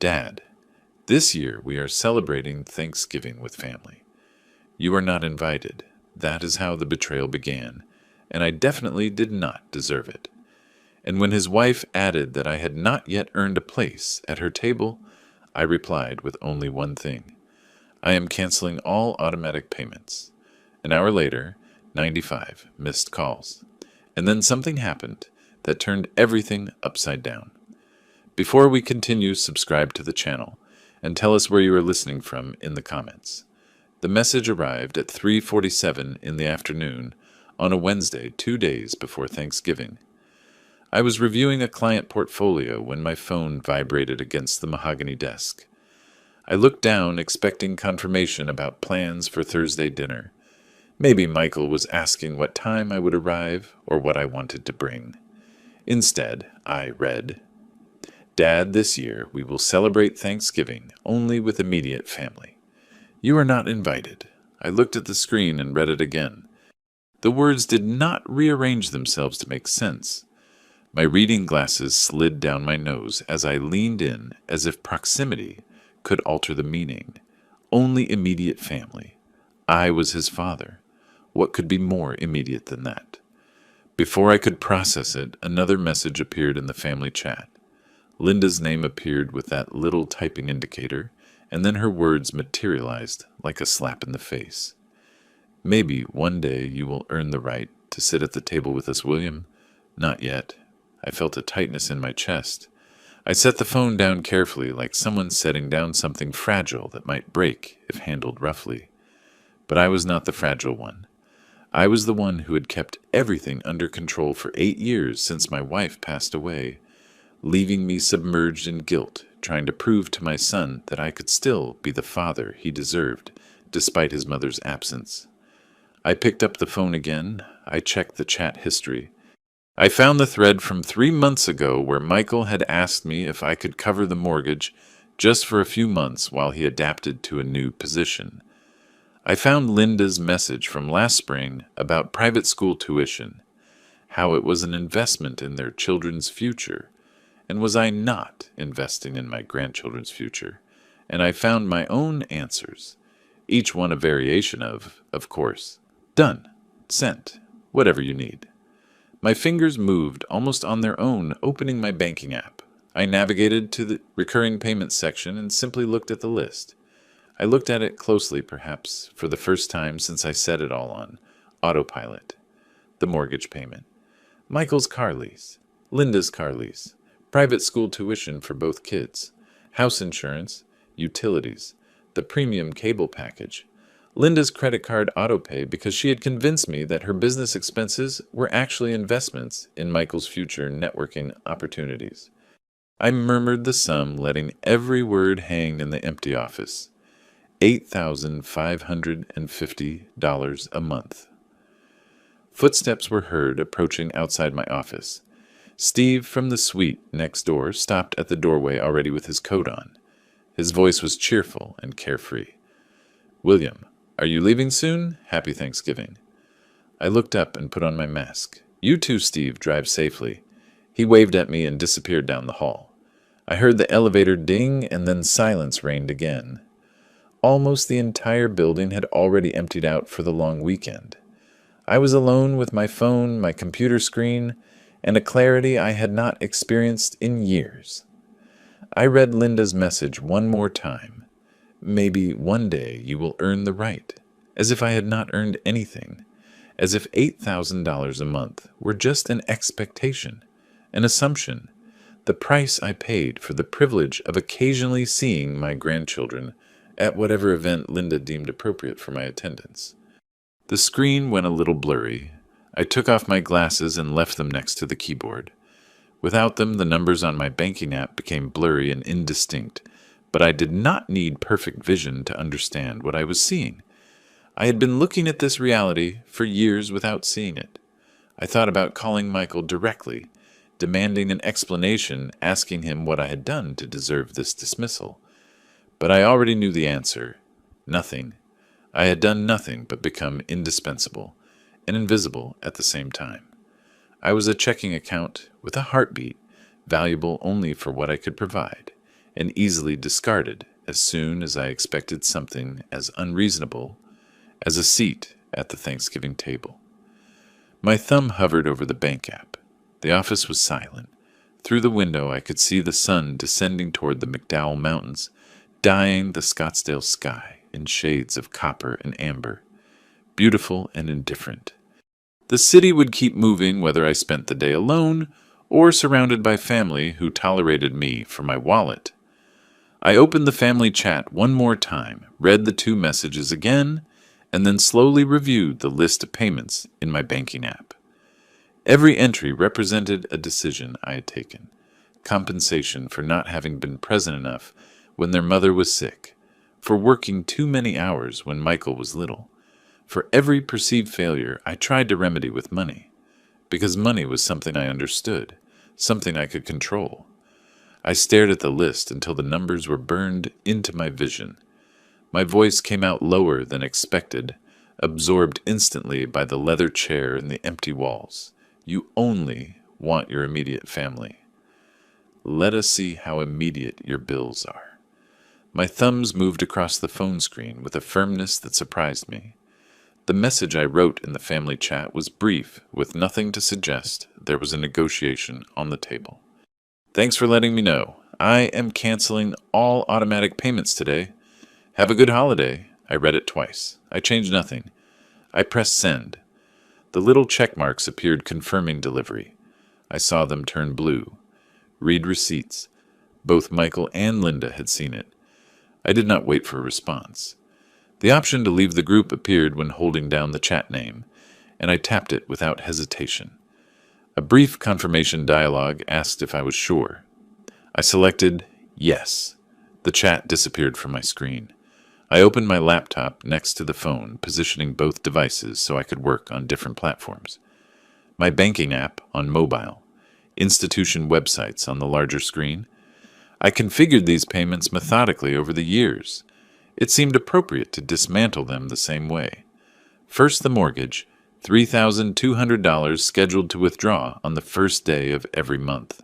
Dad, this year we are celebrating Thanksgiving with family. You are not invited. That is how the betrayal began, and I definitely did not deserve it. And when his wife added that I had not yet earned a place at her table, I replied with only one thing. I am canceling all automatic payments. An hour later, 95 missed calls. And then something happened that turned everything upside down. Before we continue, subscribe to the channel and tell us where you are listening from in the comments. The message arrived at 3:47 in the afternoon on a Wednesday, 2 days before Thanksgiving. I was reviewing a client portfolio when my phone vibrated against the mahogany desk. I looked down, expecting confirmation about plans for Thursday dinner. Maybe Michael was asking what time I would arrive or what I wanted to bring. Instead, I read, Dad, this year we will celebrate Thanksgiving only with immediate family. You are not invited. I looked at the screen and read it again. The words did not rearrange themselves to make sense. My reading glasses slid down my nose as I leaned in as if proximity could alter the meaning. Only immediate family. I was his father. What could be more immediate than that? Before I could process it, another message appeared in the family chat. Linda's name appeared with that little typing indicator, and then her words materialized like a slap in the face. Maybe one day you will earn the right to sit at the table with us, William. Not yet. I felt a tightness in my chest. I set the phone down carefully, like someone setting down something fragile that might break if handled roughly. But I was not the fragile one. I was the one who had kept everything under control for 8 years since my wife passed away, leaving me submerged in guilt, trying to prove to my son that I could still be the father he deserved, despite his mother's absence. I picked up the phone again. I checked the chat history. I found the thread from 3 months ago where Michael had asked me if I could cover the mortgage just for a few months while he adapted to a new position. I found Linda's message from last spring about private school tuition, how it was an investment in their children's future, and was I not investing in my grandchildren's future? And I found my own answers, each one a variation of course. Done. Sent. Whatever you need. My fingers moved almost on their own, opening my banking app. I navigated to the recurring payments section and simply looked at the list. I looked at it closely, perhaps for the first time since I set it all on autopilot. The mortgage payment, Michael's car lease, Linda's car lease, private school tuition for both kids, house insurance, utilities, the premium cable package, Linda's credit card autopay because she had convinced me that her business expenses were actually investments in Michael's future networking opportunities. I murmured the sum, letting every word hang in the empty office. $8,550 a month. Footsteps were heard approaching outside my office. Steve from the suite next door stopped at the doorway already with his coat on. His voice was cheerful and carefree. William, are you leaving soon? Happy Thanksgiving. I looked up and put on my mask. You too, Steve. Drive safely. He waved at me and disappeared down the hall. I heard the elevator ding, and then silence reigned again. Almost the entire building had already emptied out for the long weekend. I was alone with my phone, my computer screen, and a clarity I had not experienced in years. I read Linda's message one more time. Maybe one day you will earn the right, as if I had not earned anything, as if $8,000 a month were just an expectation, an assumption, the price I paid for the privilege of occasionally seeing my grandchildren at whatever event Linda deemed appropriate for my attendance. The screen went a little blurry. I took off my glasses and left them next to the keyboard. Without them, the numbers on my banking app became blurry and indistinct, but I did not need perfect vision to understand what I was seeing. I had been looking at this reality for years without seeing it. I thought about calling Michael directly, demanding an explanation, asking him what I had done to deserve this dismissal. But I already knew the answer. Nothing. I had done nothing but become indispensable and invisible at the same time. I was a checking account with a heartbeat, valuable only for what I could provide, and easily discarded as soon as I expected something as unreasonable as a seat at the Thanksgiving table. My thumb hovered over the bank app. The office was silent. Through the window I could see the sun descending toward the McDowell Mountains, dyeing the Scottsdale sky in shades of copper and amber, beautiful and indifferent. The city would keep moving whether I spent the day alone or surrounded by family who tolerated me for my wallet. I opened the family chat one more time, read the 2 messages again, and then slowly reviewed the list of payments in my banking app. Every entry represented a decision I had taken: compensation for not having been present enough when their mother was sick, for working too many hours when Michael was little. For every perceived failure, I tried to remedy with money, because money was something I understood, something I could control. I stared at the list until the numbers were burned into my vision. My voice came out lower than expected, absorbed instantly by the leather chair and the empty walls. You only want your immediate family. Let us see how immediate your bills are. My thumbs moved across the phone screen with a firmness that surprised me. The message I wrote in the family chat was brief, with nothing to suggest there was a negotiation on the table. Thanks for letting me know. I am canceling all automatic payments today. Have a good holiday. I read it twice. I changed nothing. I pressed send. The little check marks appeared confirming delivery. I saw them turn blue. Read receipts. Both Michael and Linda had seen it. I did not wait for a response. The option to leave the group appeared when holding down the chat name, and I tapped it without hesitation. A brief confirmation dialogue asked if I was sure. I selected yes. The chat disappeared from my screen. I opened my laptop next to the phone, positioning both devices so I could work on different platforms. My banking app on mobile, institution websites on the larger screen. I configured these payments methodically over the years. It seemed appropriate to dismantle them the same way. First, the mortgage, $3,200 scheduled to withdraw on the first day of every month.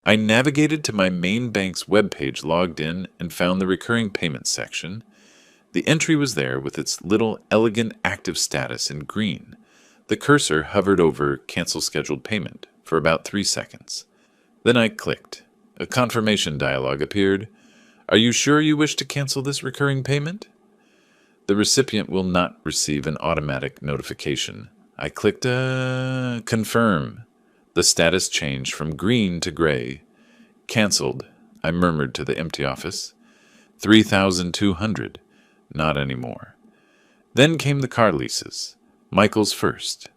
I navigated to my main bank's webpage, logged in, and found the recurring payments section. The entry was there with its little elegant active status in green. The cursor hovered over Cancel Scheduled Payment for about 3 seconds. Then I clicked. A confirmation dialog appeared. Are you sure you wish to cancel this recurring payment? The recipient will not receive an automatic notification. I clicked Confirm. The status changed from green to gray. Cancelled, I murmured to the empty office. 3,200. Not anymore. Then came the car leases. Michael's first.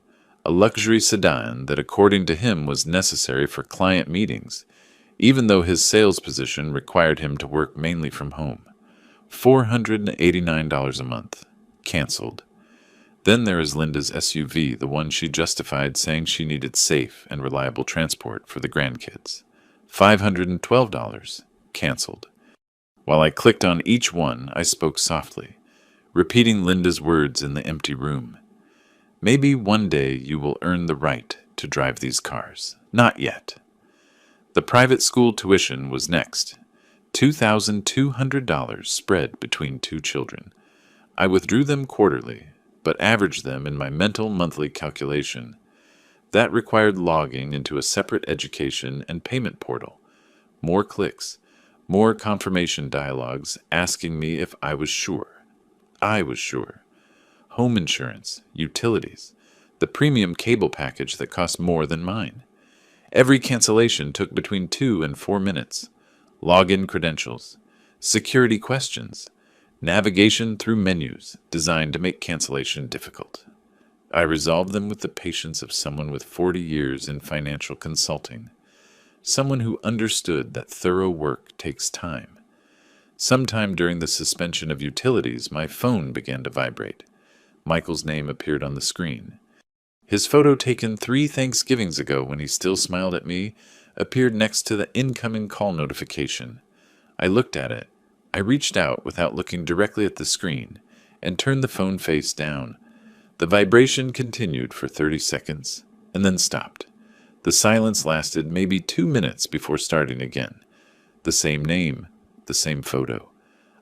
A luxury sedan that, according to him, was necessary for client meetings, even though his sales position required him to work mainly from home. $489 a month. Cancelled. Then there is Linda's SUV, the one she justified saying she needed safe and reliable transport for the grandkids. $512. Cancelled. While I clicked on each one, I spoke softly, repeating Linda's words in the empty room. Maybe one day you will earn the right to drive these cars. Not yet. The private school tuition was next. $2,200 spread between 2 children. I withdrew them quarterly, but averaged them in my mental monthly calculation. That required logging into a separate education and payment portal. More clicks. More confirmation dialogues asking me if I was sure. I was sure. Home insurance, utilities, the premium cable package that cost more than mine. Every cancellation took between 2 and 4 minutes. Login credentials, security questions, navigation through menus designed to make cancellation difficult. I resolved them with the patience of someone with 40 years in financial consulting. Someone who understood that thorough work takes time. Sometime during the suspension of utilities, my phone began to vibrate. Michael's name appeared on the screen. His photo, taken 3 Thanksgivings ago when he still smiled at me, appeared next to the incoming call notification. I looked at it. I reached out without looking directly at the screen and turned the phone face down. The vibration continued for 30 seconds and then stopped. The silence lasted maybe 2 minutes before starting again. The same name, the same photo.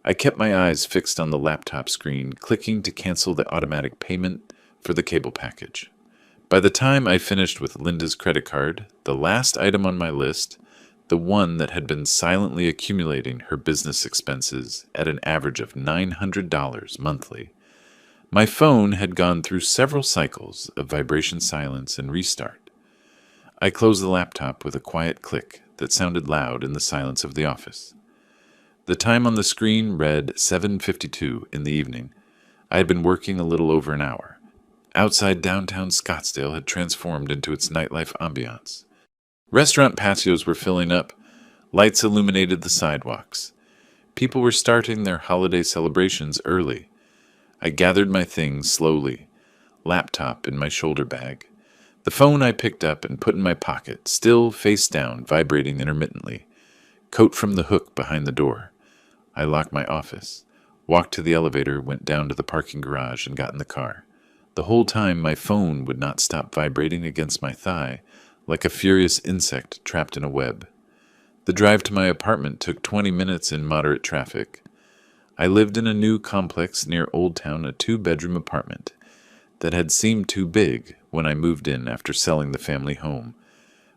I kept my eyes fixed on the laptop screen, clicking to cancel the automatic payment for the cable package. By the time I finished with Linda's credit card, the last item on my list, the one that had been silently accumulating her business expenses at an average of $900 monthly, my phone had gone through several cycles of vibration silence and restart. I closed the laptop with a quiet click that sounded loud in the silence of the office. The time on the screen read 7:52 in the evening. I had been working a little over an hour. Outside downtown Scottsdale had transformed into its nightlife ambiance. Restaurant patios were filling up. Lights illuminated the sidewalks. People were starting their holiday celebrations early. I gathered my things slowly, laptop in my shoulder bag. The phone I picked up and put in my pocket, still face down, vibrating intermittently. Coat from the hook behind the door. I locked my office, walked to the elevator, went down to the parking garage, and got in the car. The whole time my phone would not stop vibrating against my thigh, like a furious insect trapped in a web. The drive to my apartment took 20 minutes in moderate traffic. I lived in a new complex near Old Town, a 2-bedroom apartment that had seemed too big when I moved in after selling the family home,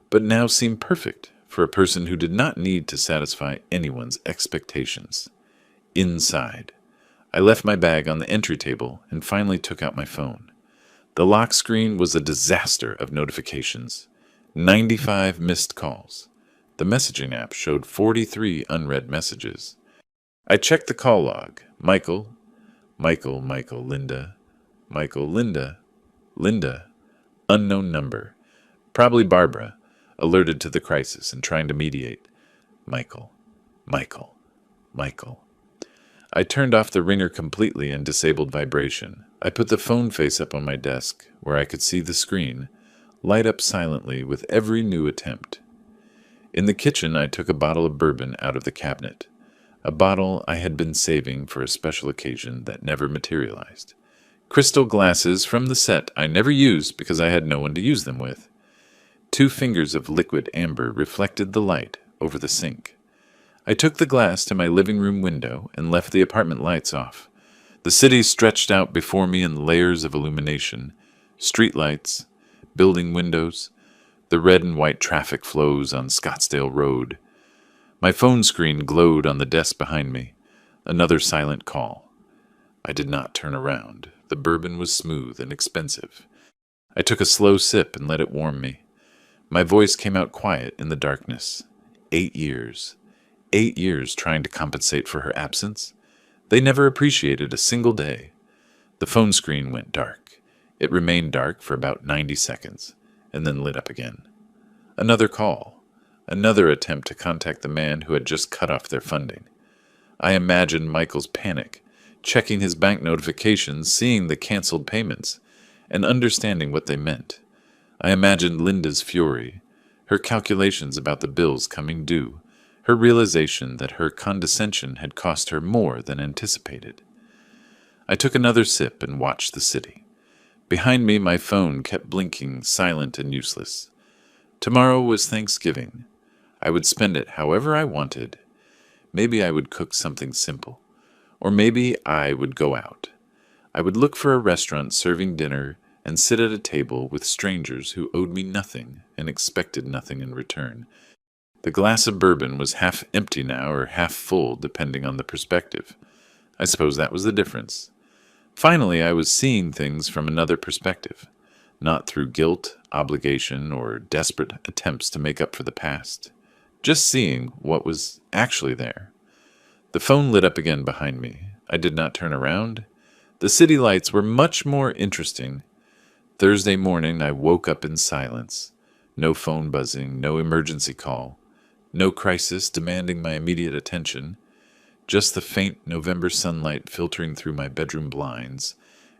but now seemed perfect for a person who did not need to satisfy anyone's expectations. Inside, I left my bag on the entry table and finally took out my phone. The lock screen was a disaster of notifications. 95 missed calls. The messaging app showed 43 unread messages. I checked the call log. Michael, Linda, Linda, unknown number. Probably Barbara, alerted to the crisis and trying to mediate. Michael. I turned off the ringer completely and disabled vibration. I put the phone face up on my desk, where I could see the screen, light up silently with every new attempt. In the kitchen, I took a bottle of bourbon out of the cabinet, a bottle I had been saving for a special occasion that never materialized. Crystal glasses from the set I never used because I had no one to use them with. 2 fingers of liquid amber reflected the light over the sink. I took the glass to my living room window and left the apartment lights off. The city stretched out before me in layers of illumination, street lights, building windows, the red and white traffic flows on Scottsdale Road. My phone screen glowed on the desk behind me. Another silent call. I did not turn around. The bourbon was smooth and expensive. I took a slow sip and let it warm me. My voice came out quiet in the darkness. 8 years. 8 years trying to compensate for her absence. They never appreciated a single day. The phone screen went dark. It remained dark for about 90 seconds, and then lit up again. Another call. Another attempt to contact the man who had just cut off their funding. I imagined Michael's panic, checking his bank notifications, seeing the canceled payments, and understanding what they meant. I imagined Linda's fury, her calculations about the bills coming due, her realization that her condescension had cost her more than anticipated. I took another sip and watched the city. Behind me, my phone kept blinking, silent and useless. Tomorrow was Thanksgiving. I would spend it however I wanted. Maybe I would cook something simple, or maybe I would go out. I would look for a restaurant serving dinner and sit at a table with strangers who owed me nothing and expected nothing in return. The glass of bourbon was half empty now or half full, depending on the perspective. I suppose that was the difference. Finally, I was seeing things from another perspective, not through guilt, obligation, or desperate attempts to make up for the past. Just seeing what was actually there. The phone lit up again behind me. I did not turn around. The city lights were much more interesting. Thursday morning, I woke up in silence. No phone buzzing, no emergency call. No crisis demanding my immediate attention, just the faint November sunlight filtering through my bedroom blinds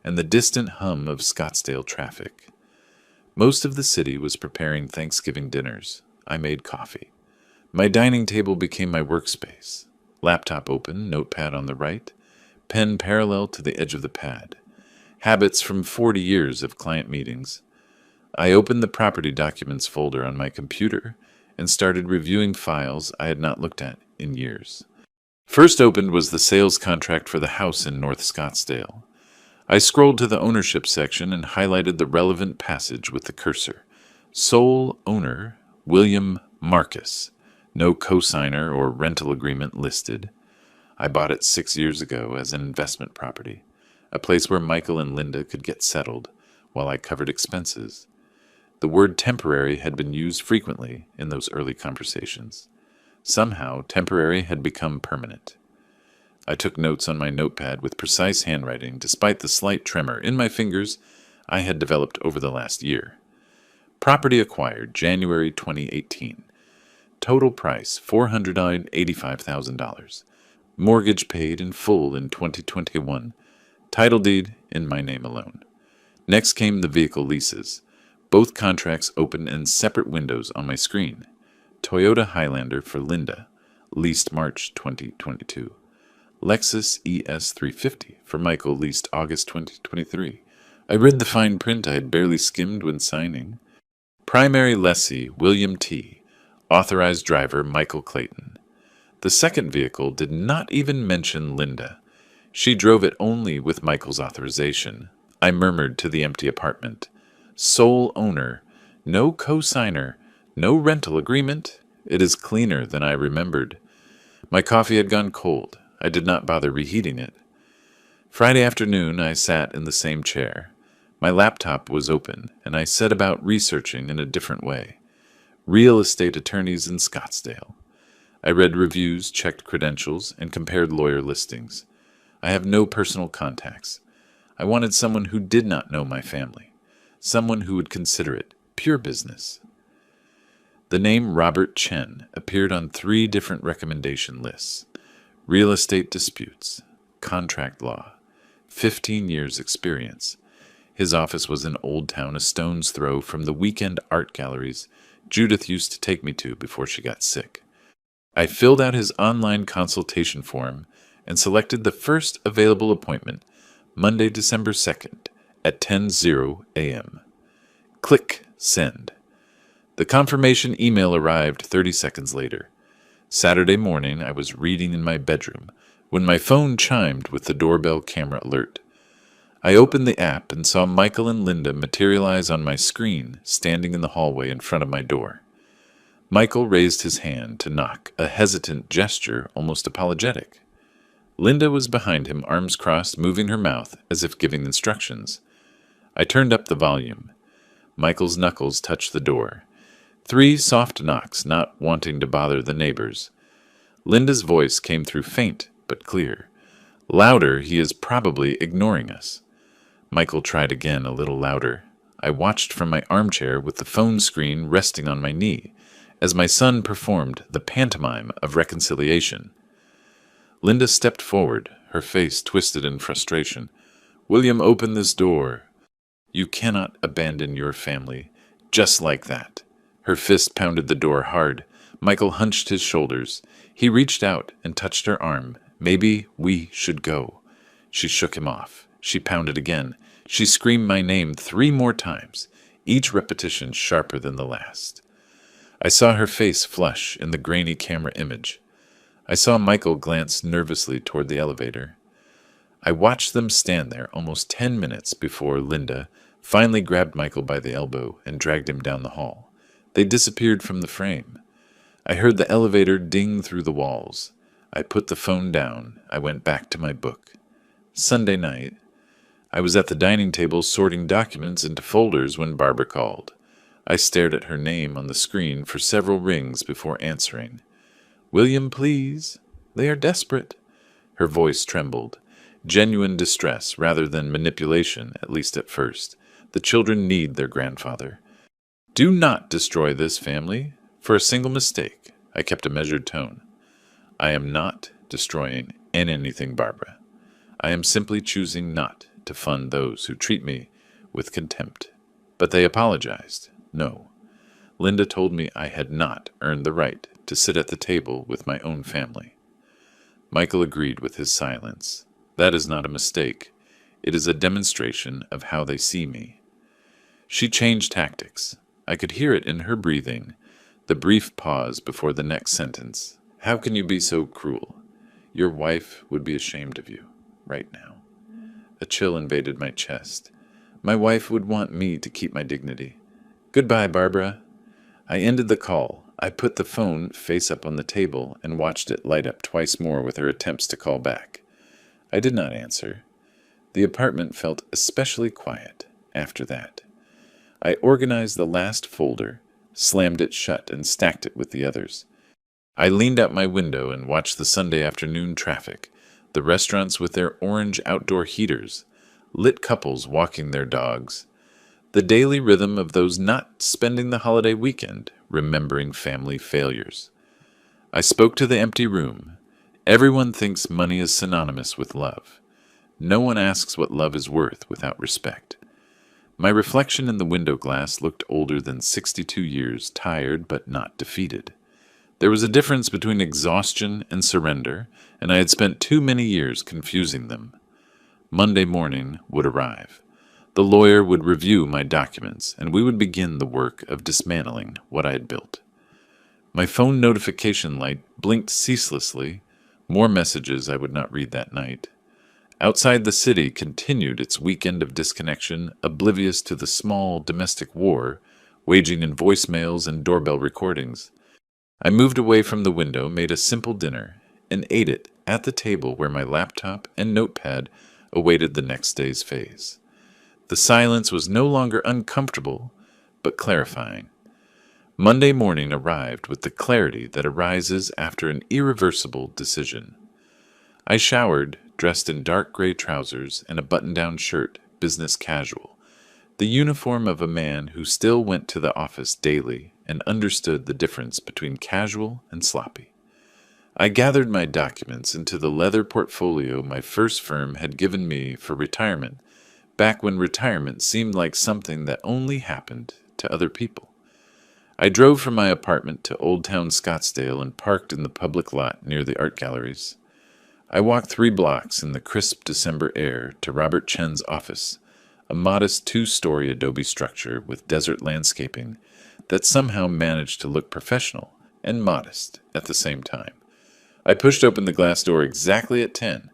and the distant hum of Scottsdale traffic. Most of the city was preparing Thanksgiving dinners. I made coffee. My dining table became my workspace. Laptop open, notepad on the right, pen parallel to the edge of the pad. Habits from 40 years of client meetings. I opened the property documents folder on my computer and started reviewing files I had not looked at in years. First opened was the sales contract for the house in North Scottsdale. I scrolled to the ownership section and highlighted the relevant passage with the cursor. Sole owner, William Marcus. No cosigner or rental agreement listed. I bought it 6 years ago as an investment property, a place where Michael and Linda could get settled while I covered expenses. The word temporary had been used frequently in those early conversations. Somehow, temporary had become permanent. I took notes on my notepad with precise handwriting despite the slight tremor in my fingers I had developed over the last year. Property acquired January 2018. Total price $485,000. Mortgage paid in full in 2021. Title deed in my name alone. Next came the vehicle leases. Both contracts open in separate windows on my screen. Toyota Highlander for Linda, leased March 2022. Lexus ES350 for Michael, leased August 2023. I read the fine print I had barely skimmed when signing. Primary lessee William T. Authorized driver Michael Clayton. The second vehicle did not even mention Linda. She drove it only with Michael's authorization. I murmured to the empty apartment. Sole owner, no cosigner, no rental agreement. It is cleaner than I remembered. My coffee had gone cold. I did not bother reheating it. Friday afternoon, I sat in the same chair. My laptop was open, and I set about researching in a different way. Real estate attorneys in Scottsdale. I read reviews, checked credentials, and compared lawyer listings. I have no personal contacts. I wanted someone who did not know my family, someone who would consider it pure business. The name Robert Chen appeared on 3 different recommendation lists. Real estate disputes, contract law, 15 years experience. His office was in Old Town, a stone's throw from the weekend art galleries Judith used to take me to before she got sick. I filled out his online consultation form and selected the first available appointment, Monday, December 2nd at 10:00 a.m. Click Send. The confirmation email arrived 30 seconds later. Saturday morning, I was reading in my bedroom when my phone chimed with the doorbell camera alert. I opened the app and saw Michael and Linda materialize on my screen, standing in the hallway in front of my door. Michael raised his hand to knock, a hesitant gesture, almost apologetic. Linda was behind him, arms crossed, moving her mouth as if giving instructions. I turned up the volume. Michael's knuckles touched the door. 3 soft knocks, not wanting to bother the neighbors. Linda's voice came through faint but clear. Louder, he is probably ignoring us. Michael tried again, a little louder. I watched from my armchair with the phone screen resting on my knee as my son performed the pantomime of reconciliation. Linda stepped forward, her face twisted in frustration. William, open this door. You cannot abandon your family just like that. Her fist pounded the door hard. Michael hunched his shoulders. He reached out and touched her arm. Maybe we should go. She shook him off. She pounded again. She screamed my name 3 more times, each repetition sharper than the last. I saw her face flush in the grainy camera image. I saw Michael glance nervously toward the elevator. I watched them stand there almost 10 minutes before Linda finally grabbed Michael by the elbow and dragged him down the hall. They disappeared from the frame. I heard the elevator ding through the walls. I put the phone down. I went back to my book. Sunday night. I was at the dining table sorting documents into folders when Barbara called. I stared at her name on the screen for several rings before answering. William, please. They are desperate. Her voice trembled. Genuine distress rather than manipulation, at least at first. The children need their grandfather. Do not destroy this family for a single mistake. I kept a measured tone. I am not destroying anything, Barbara. I am simply choosing not to fund those who treat me with contempt. But they apologized. No. Linda told me I had not earned the right to sit at the table with my own family. Michael agreed with his silence. That is not a mistake. It is a demonstration of how they see me. She changed tactics. I could hear it in her breathing, the brief pause before the next sentence. How can you be so cruel? Your wife would be ashamed of you, right now. A chill invaded my chest. My wife would want me to keep my dignity. Goodbye, Barbara. I ended the call. I put the phone face up on the table and watched it light up twice more with her attempts to call back. I did not answer. The apartment felt especially quiet after that. I organized the last folder, slammed it shut, and stacked it with the others. I leaned out my window and watched the Sunday afternoon traffic, the restaurants with their orange outdoor heaters, lit couples walking their dogs, the daily rhythm of those not spending the holiday weekend remembering family failures. I spoke to the empty room. Everyone thinks money is synonymous with love. No one asks what love is worth without respect. My reflection in the window glass looked older than 62 years, tired but not defeated. There was a difference between exhaustion and surrender, and I had spent too many years confusing them. Monday morning would arrive. The lawyer would review my documents, and we would begin the work of dismantling what I had built. My phone notification light blinked ceaselessly, more messages I would not read that night. Outside the city continued its weekend of disconnection, oblivious to the small domestic war, waging in voicemails and doorbell recordings. I moved away from the window, made a simple dinner, and ate it at the table where my laptop and notepad awaited the next day's phase. The silence was no longer uncomfortable, but clarifying. Monday morning arrived with the clarity that arises after an irreversible decision. I showered, dressed in dark gray trousers and a button-down shirt, business casual, the uniform of a man who still went to the office daily and understood the difference between casual and sloppy. I gathered my documents into the leather portfolio my first firm had given me for retirement, back when retirement seemed like something that only happened to other people. I drove from my apartment to Old Town Scottsdale and parked in the public lot near the art galleries. I walked 3 blocks in the crisp December air to Robert Chen's office, a modest 2-story adobe structure with desert landscaping that somehow managed to look professional and modest at the same time. I pushed open the glass door exactly at 10.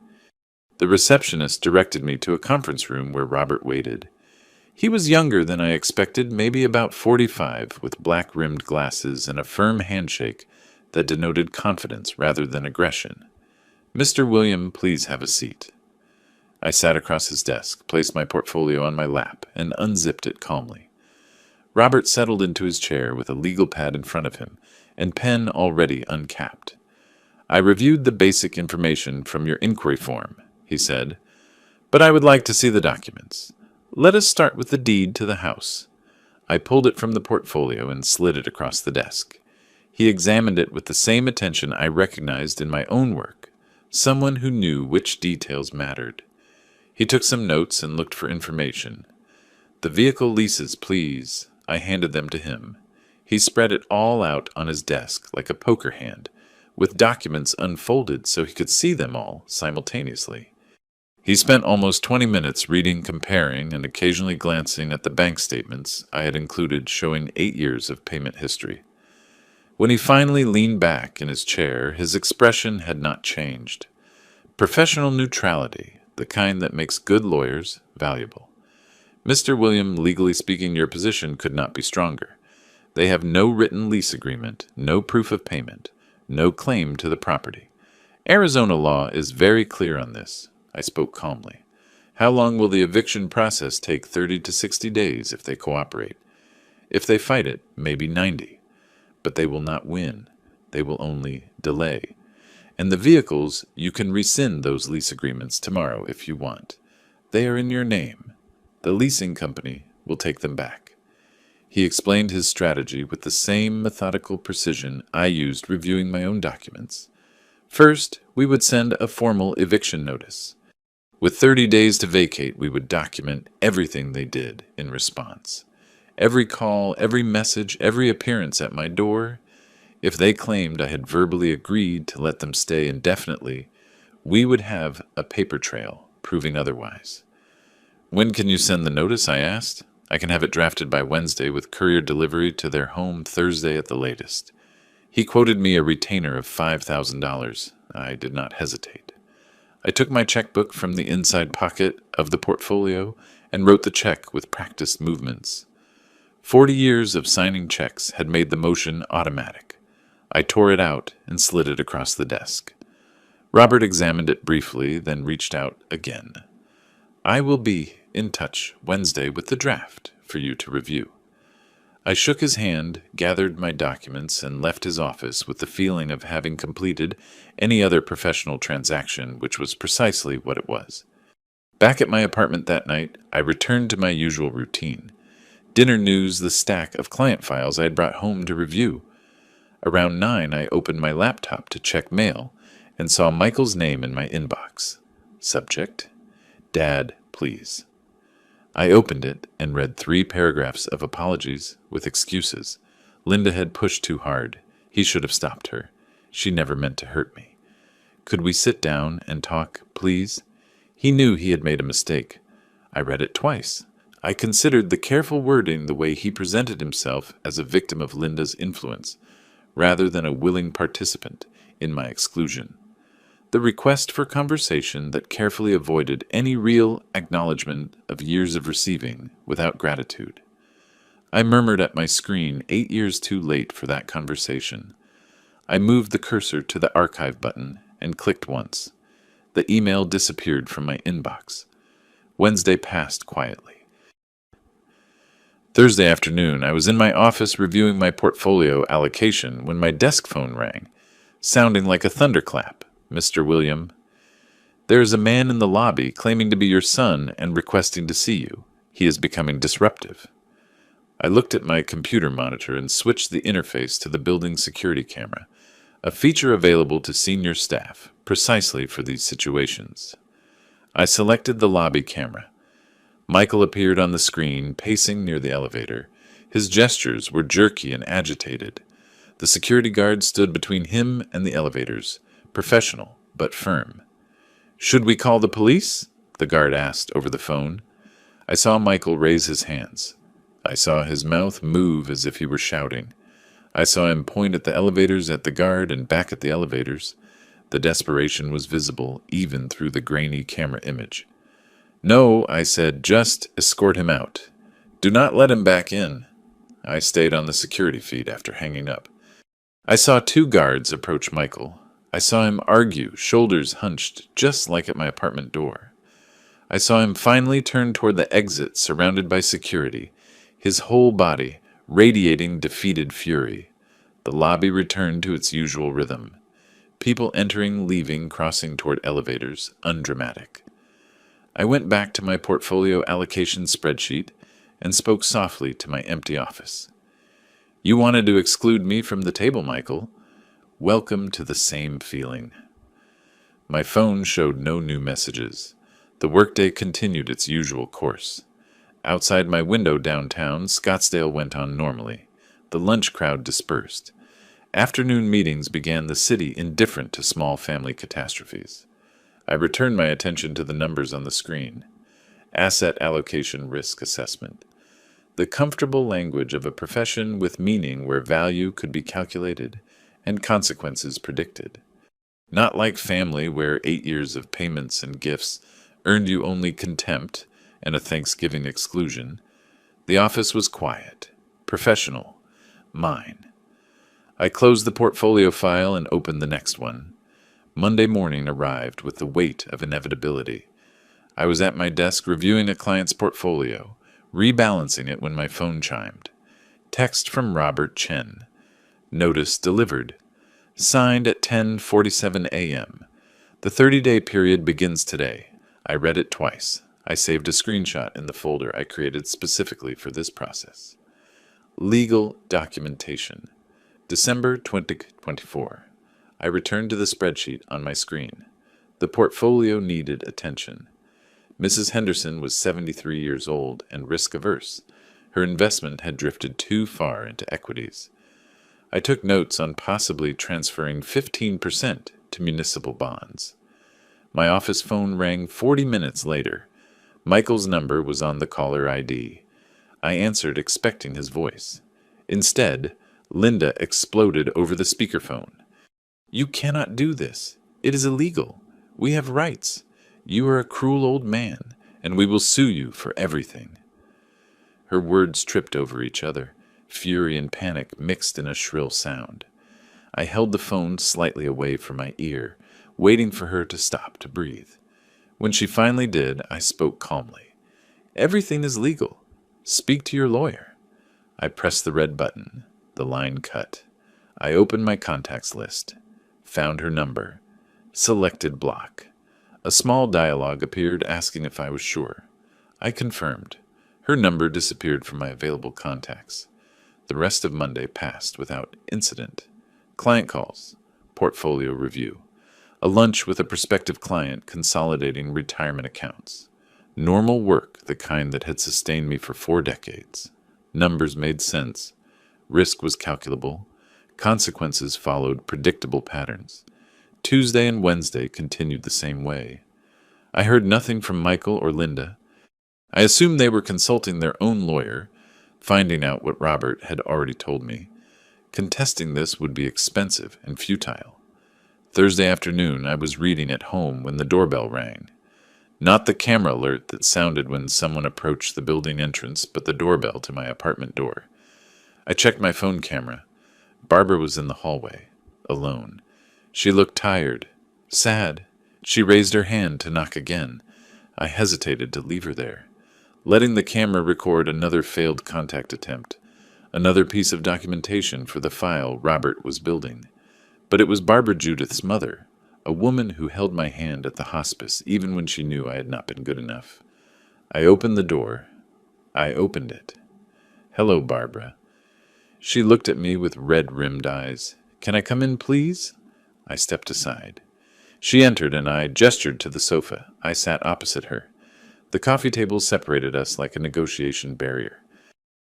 The receptionist directed me to a conference room where Robert waited. He was younger than I expected, maybe about 45, with black-rimmed glasses and a firm handshake that denoted confidence rather than aggression. "Mr. William, please have a seat." I sat across his desk, placed my portfolio on my lap, and unzipped it calmly. Robert settled into his chair with a legal pad in front of him and pen already uncapped. "I reviewed the basic information from your inquiry form," he said, "but I would like to see the documents. Let us start with the deed to the house." I pulled it from the portfolio and slid it across the desk. He examined it with the same attention I recognized in my own work, someone who knew which details mattered. He took some notes and looked for information. "The vehicle leases, please." I handed them to him. He spread it all out on his desk like a poker hand, with documents unfolded so he could see them all simultaneously. He spent almost 20 minutes reading, comparing, and occasionally glancing at the bank statements I had included showing 8 years of payment history. When he finally leaned back in his chair, his expression had not changed. Professional neutrality, the kind that makes good lawyers valuable. "Mr. William, legally speaking, your position could not be stronger. They have no written lease agreement, no proof of payment, no claim to the property. Arizona law is very clear on this." I spoke calmly. "How long will the eviction process take? 30 to 60 days if they cooperate. If they fight it, maybe 90. But they will not win. They will only delay. And the vehicles, you can rescind those lease agreements tomorrow if you want. They are in your name. The leasing company will take them back." He explained his strategy with the same methodical precision I used reviewing my own documents. First, we would send a formal eviction notice. With 30 days to vacate, we would document everything they did in response. Every call, every message, every appearance at my door. If they claimed I had verbally agreed to let them stay indefinitely, we would have a paper trail proving otherwise. "When can you send the notice?" I asked. "I can have it drafted by Wednesday with courier delivery to their home Thursday at the latest." He quoted me a retainer of $5,000. I did not hesitate. I took my checkbook from the inside pocket of the portfolio and wrote the check with practiced movements. 40 years of signing checks had made the motion automatic. I tore it out and slid it across the desk. Robert examined it briefly, then reached out again. "I will be in touch Wednesday with the draft for you to review." I shook his hand, gathered my documents, and left his office with the feeling of having completed any other professional transaction, which was precisely what it was. Back at my apartment that night, I returned to my usual routine. Dinner news the stack of client files I had brought home to review. Around 9, I opened my laptop to check mail and saw Michael's name in my inbox. Subject: Dad, please. I opened it and read 3 paragraphs of apologies with excuses. Linda had pushed too hard. He should have stopped her. She never meant to hurt me. Could we sit down and talk, please? He knew he had made a mistake. I read it twice. I considered the careful wording the way he presented himself as a victim of Linda's influence, rather than a willing participant in my exclusion. The request for conversation that carefully avoided any real acknowledgement of years of receiving without gratitude. I murmured at my screen 8 years too late for that conversation. I moved the cursor to the archive button and clicked once. The email disappeared from my inbox. Wednesday passed quietly. Thursday afternoon, I was in my office reviewing my portfolio allocation when my desk phone rang, sounding like a thunderclap. "Mr. William, there is a man in the lobby claiming to be your son and requesting to see you. He is becoming disruptive." I looked at my computer monitor and switched the interface to the building security camera, a feature available to senior staff precisely for these situations. I selected the lobby camera. Michael appeared on the screen, pacing near the elevator. His gestures were jerky and agitated. The security guard stood between him and the elevators, professional but firm. "Should we call the police?" the guard asked over the phone. I saw Michael raise his hands. I saw his mouth move as if he were shouting. I saw him point at the elevators, at the guard, and back at the elevators. The desperation was visible even through the grainy camera image. "No," I said, "just escort him out. Do not let him back in." I stayed on the security feed after hanging up. I saw 2 guards approach Michael. I saw him argue, shoulders hunched, just like at my apartment door. I saw him finally turn toward the exit, surrounded by security, his whole body radiating defeated fury. The lobby returned to its usual rhythm. People entering, leaving, crossing toward elevators, undramatic. I went back to my portfolio allocation spreadsheet and spoke softly to my empty office. "You wanted to exclude me from the table, Michael. Welcome to the same feeling." My phone showed no new messages. The workday continued its usual course. Outside my window downtown, Scottsdale went on normally. The lunch crowd dispersed. Afternoon meetings began the city indifferent to small family catastrophes. I returned my attention to the numbers on the screen. Asset allocation risk assessment. The comfortable language of a profession with meaning where value could be calculated and consequences predicted. Not like family where 8 years of payments and gifts earned you only contempt and a Thanksgiving exclusion. The office was quiet, professional, mine. I closed the portfolio file and opened the next one. Monday morning arrived with the weight of inevitability. I was at my desk reviewing a client's portfolio, rebalancing it when my phone chimed. Text from Robert Chen. Notice delivered. Signed at 10:47 a.m. The 30-day period begins today. I read it twice. I saved a screenshot in the folder I created specifically for this process. Legal documentation. December 2024. I returned to the spreadsheet on my screen. The portfolio needed attention. Mrs. Henderson was 73 years old and risk-averse. Her investment had drifted too far into equities. I took notes on possibly transferring 15% to municipal bonds. My office phone rang 40 minutes later. Michael's number was on the caller ID. I answered, expecting his voice. Instead, Linda exploded over the speakerphone. "You cannot do this. It is illegal. We have rights. You are a cruel old man, and we will sue you for everything." Her words tripped over each other, fury and panic mixed in a shrill sound. I held the phone slightly away from my ear, waiting for her to stop to breathe. When she finally did, I spoke calmly. "Everything is legal. Speak to your lawyer." I pressed the red button. The line cut. I opened my contacts list, found her number, selected block. A small dialogue appeared asking if I was sure. I confirmed. Her number disappeared from my available contacts. The rest of Monday passed without incident. Client calls, portfolio review, a lunch with a prospective client consolidating retirement accounts. Normal work, the kind that had sustained me for 4 decades. Numbers made sense. Risk was calculable. Consequences followed predictable patterns. Tuesday and Wednesday continued the same way. I heard nothing from Michael or Linda. I assumed they were consulting their own lawyer, finding out what Robert had already told me. Contesting this would be expensive and futile. Thursday afternoon, I was reading at home when the doorbell rang. Not the camera alert that sounded when someone approached the building entrance, but the doorbell to my apartment door. I checked my phone camera. Barbara was in the hallway, alone. She looked tired, sad. She raised her hand to knock again. I hesitated to leave her there, letting the camera record another failed contact attempt, another piece of documentation for the file Robert was building. But it was Barbara Judith's mother, a woman who held my hand at the hospice even when she knew I had not been good enough. I opened the door. I opened it. "Hello, Barbara." She looked at me with red-rimmed eyes. "Can I come in, please?" I stepped aside. She entered, and I gestured to the sofa. I sat opposite her. The coffee table separated us like a negotiation barrier.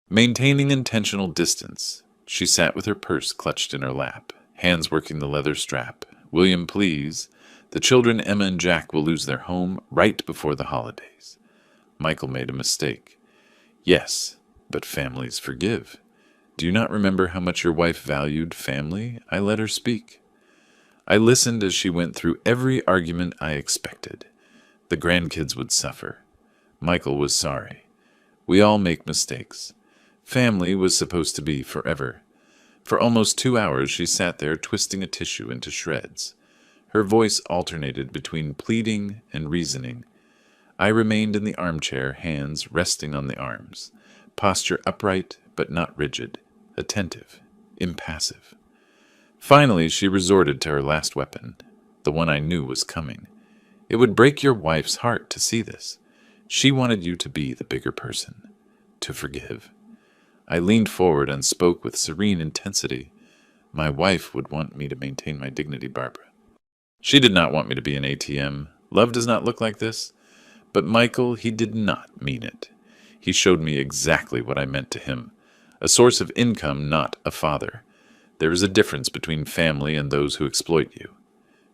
Maintaining intentional distance, she sat with her purse clutched in her lap, hands working the leather strap. "William, please. The children, Emma and Jack, will lose their home right before the holidays." Michael made a mistake. "Yes, but families forgive. Do you not remember how much your wife valued family?" I let her speak. I listened as she went through every argument I expected. The grandkids would suffer. Michael was sorry. We all make mistakes. Family was supposed to be forever. For almost 2 hours she sat there twisting a tissue into shreds. Her voice alternated between pleading and reasoning. I remained in the armchair, hands resting on the arms, posture upright but not rigid, attentive, impassive. Finally, she resorted to her last weapon, the one I knew was coming. "It would break your wife's heart to see this. She wanted you to be the bigger person, to forgive." I leaned forward and spoke with serene intensity. "My wife would want me to maintain my dignity, Barbara. She did not want me to be an ATM. Love does not look like this." But Michael, he did not mean it. He showed me exactly what I meant to him. A source of income, not a father. There is a difference between family and those who exploit you.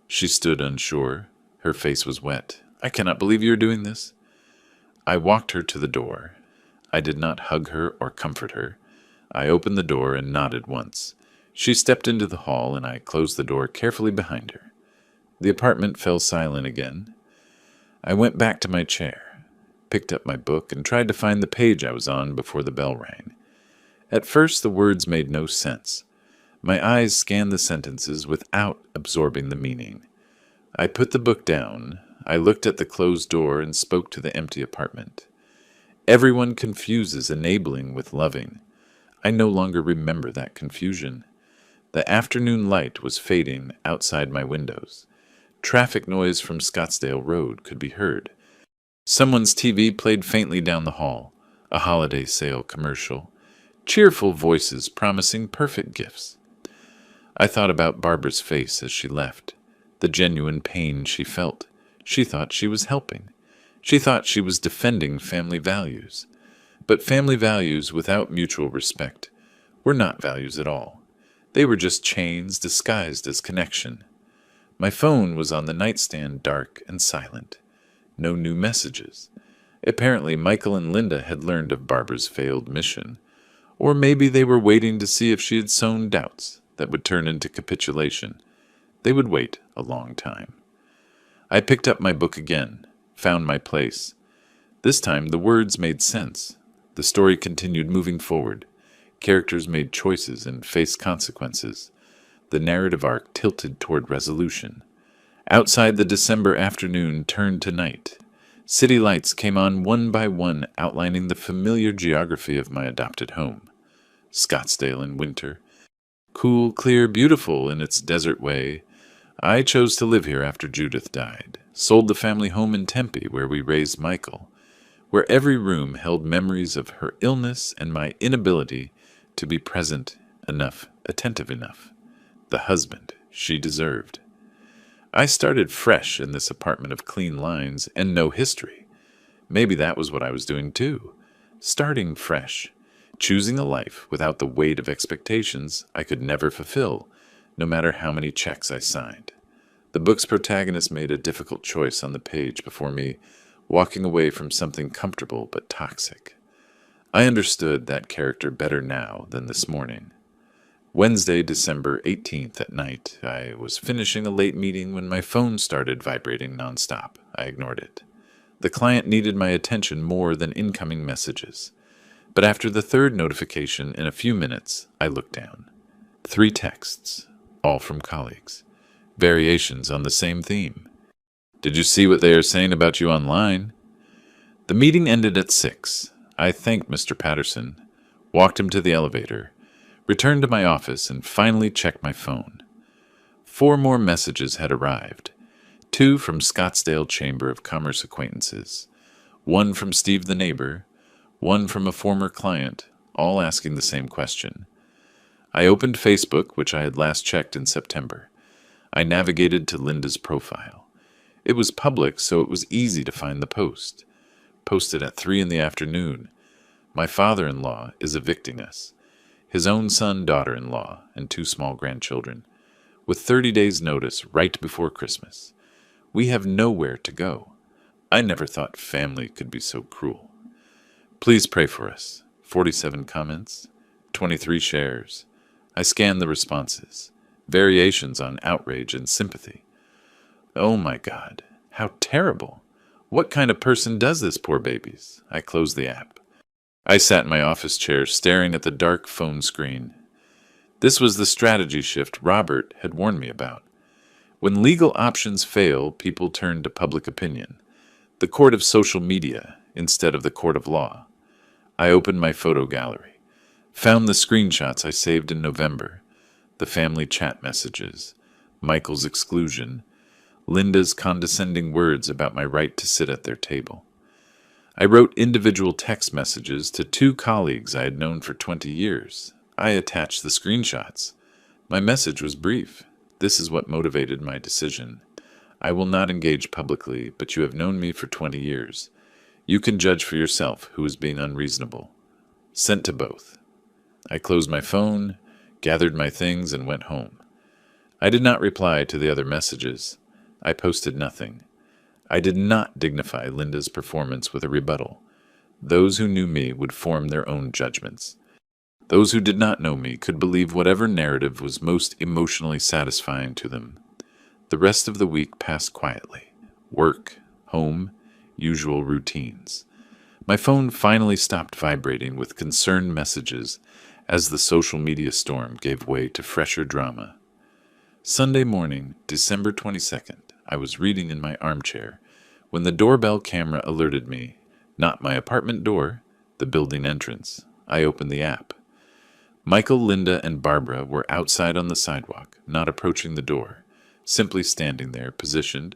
She stood unsure. Her face was wet. "I cannot believe you are doing this." I walked her to the door. I did not hug her or comfort her. I opened the door and nodded once. She stepped into the hall, and I closed the door carefully behind her. The apartment fell silent again. I went back to my chair, picked up my book, and tried to find the page I was on before the bell rang. At first the words made no sense. My eyes scanned the sentences without absorbing the meaning. I put the book down. I looked at the closed door and spoke to the empty apartment. Everyone confuses enabling with loving. I no longer remember that confusion. The afternoon light was fading outside my windows. Traffic noise from Scottsdale Road could be heard. Someone's TV played faintly down the hall, a holiday sale commercial. Cheerful voices promising perfect gifts. I thought about Barbara's face as she left, the genuine pain she felt. She thought she was helping. She thought she was defending family values. But family values without mutual respect were not values at all. They were just chains disguised as connection. My phone was on the nightstand, dark and silent. No new messages. Apparently Michael and Linda had learned of Barbara's failed mission. Or maybe they were waiting to see if she had sown doubts that would turn into capitulation. They would wait a long time. I picked up my book again, found my place. This time the words made sense. The story continued moving forward. Characters made choices and faced consequences. The narrative arc tilted toward resolution. Outside, the December afternoon turned to night. City lights came on one by one, outlining the familiar geography of my adopted home. Scottsdale in winter. Cool, clear, beautiful in its desert way. I chose to live here after Judith died. Sold the family home in Tempe, where we raised Michael, where every room held memories of her illness and my inability to be present enough, attentive enough. The husband she deserved. I started fresh in this apartment of clean lines and no history. Maybe that was what I was doing too. Starting fresh. Choosing a life without the weight of expectations I could never fulfill, no matter how many checks I signed. The book's protagonist made a difficult choice on the page before me, walking away from something comfortable but toxic. I understood that character better now than this morning. Wednesday, December 18th at night, I was finishing a late meeting when my phone started vibrating nonstop. I ignored it. The client needed my attention more than incoming messages. But after the third notification in a few minutes, I looked down. 3 texts, all from colleagues. Variations on the same theme. Did you see what they are saying about you online? The meeting ended at 6. I thanked Mr. Patterson, walked him to the elevator, returned to my office, and finally checked my phone. 4 more messages had arrived. 2 from Scottsdale Chamber of Commerce acquaintances. 1 from Steve the neighbor. 1 from a former client, all asking the same question. I opened Facebook, which I had last checked in September. I navigated to Linda's profile. It was public, so it was easy to find the post. Posted at 3 in the afternoon. My father-in-law is evicting us. His own son, daughter-in-law, and 2 small grandchildren, with 30 days' notice right before Christmas. We have nowhere to go. I never thought family could be so cruel. Please pray for us. 47 comments, 23 shares. I scanned the responses. Variations on outrage and sympathy. Oh my God, how terrible. What kind of person does this, poor babies? I closed the app. I sat in my office chair, staring at the dark phone screen. This was the strategy shift Robert had warned me about. When legal options fail, people turn to public opinion, the court of social media instead of the court of law. I opened my photo gallery, found the screenshots I saved in November, the family chat messages, Michael's exclusion, Linda's condescending words about my right to sit at their table. I wrote individual text messages to 2 colleagues I had known for 20 years. I attached the screenshots. My message was brief. This is what motivated my decision. I will not engage publicly, but you have known me for 20 years. You can judge for yourself who is being unreasonable. Sent to both. I closed my phone, gathered my things, and went home. I did not reply to the other messages. I posted nothing. I did not dignify Linda's performance with a rebuttal. Those who knew me would form their own judgments. Those who did not know me could believe whatever narrative was most emotionally satisfying to them. The rest of the week passed quietly. Work, home, usual routines. My phone finally stopped vibrating with concerned messages as the social media storm gave way to fresher drama. Sunday morning, December 22nd, I was reading in my armchair when the doorbell camera alerted me, not my apartment door, the building entrance. I opened the app. Michael, Linda, and Barbara were outside on the sidewalk, not approaching the door, simply standing there, positioned,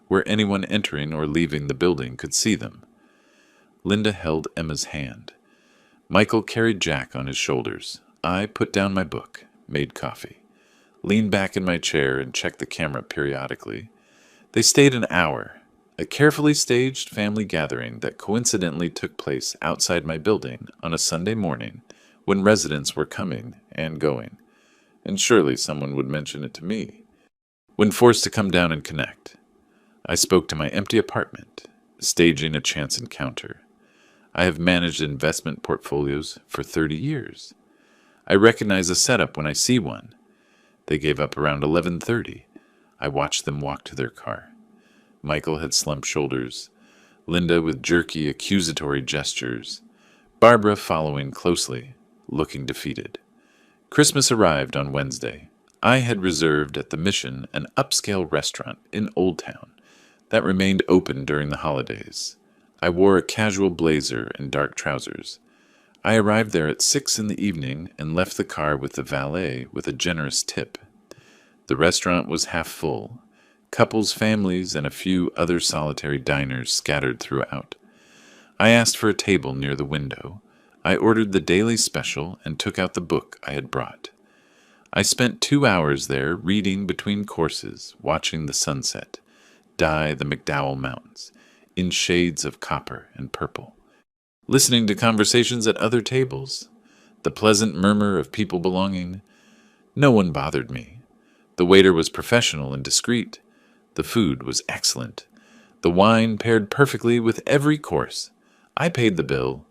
where anyone entering or leaving the building could see them. Linda held Emma's hand. Michael carried Jack on his shoulders. I put down my book, made coffee, leaned back in my chair and checked the camera periodically. They stayed an hour, a carefully staged family gathering that coincidentally took place outside my building on a Sunday morning when residents were coming and going, and surely someone would mention it to me. When forced to come down and connect, I spoke to my empty apartment, staging a chance encounter. I have managed investment portfolios for 30 years. I recognize a setup when I see one. They gave up around 11:30. I watched them walk to their car. Michael had slumped shoulders, Linda with jerky, accusatory gestures, Barbara following closely, looking defeated. Christmas arrived on Wednesday. I had reserved at the Mission an upscale restaurant in Old Town that remained open during the holidays. I wore a casual blazer and dark trousers. I arrived there at 6 in the evening and left the car with the valet with a generous tip. The restaurant was half full. Couples, families, and a few other solitary diners scattered throughout. I asked for a table near the window. I ordered the daily special and took out the book I had brought. I spent 2 hours there reading between courses, watching the sunset dye the McDowell Mountains in shades of copper and purple, listening to conversations at other tables, the pleasant murmur of people belonging. No one bothered me. The waiter was professional and discreet. The food was excellent. The wine paired perfectly with every course. I paid the bill,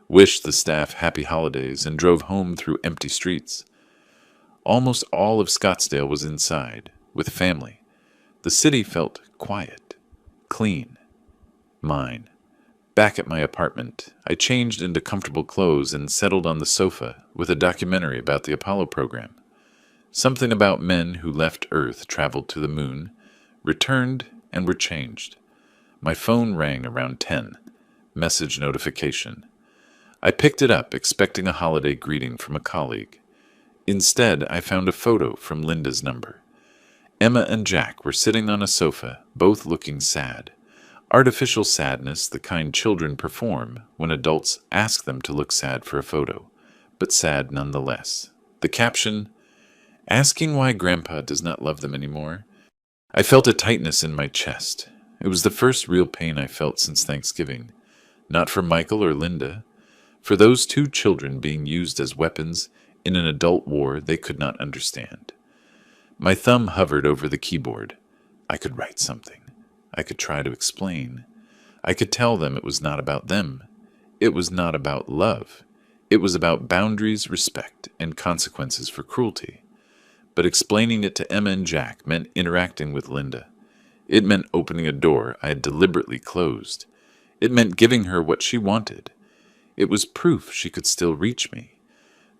wished the staff happy holidays, and drove home through empty streets. Almost all of Scottsdale was inside, with family. The city felt quiet, clean, mine. Back at my apartment, I changed into comfortable clothes and settled on the sofa with a documentary about the Apollo program. Something about men who left Earth, traveled to the moon, returned, and were changed. My phone rang around 10. Message notification. I picked it up, expecting a holiday greeting from a colleague. Instead, I found a photo from Linda's number. Emma and Jack were sitting on a sofa, both looking sad. Artificial sadness, the kind children perform when adults ask them to look sad for a photo, but sad nonetheless. The caption, "Asking why Grandpa does not love them anymore." I felt a tightness in my chest. It was the first real pain I felt since Thanksgiving. Not for Michael or Linda. For those two children being used as weapons in an adult war they could not understand. My thumb hovered over the keyboard. I could write something. I could try to explain. I could tell them it was not about them. It was not about love. It was about boundaries, respect, and consequences for cruelty. But explaining it to Emma and Jack meant interacting with Linda. It meant opening a door I had deliberately closed. It meant giving her what she wanted. It was proof she could still reach me,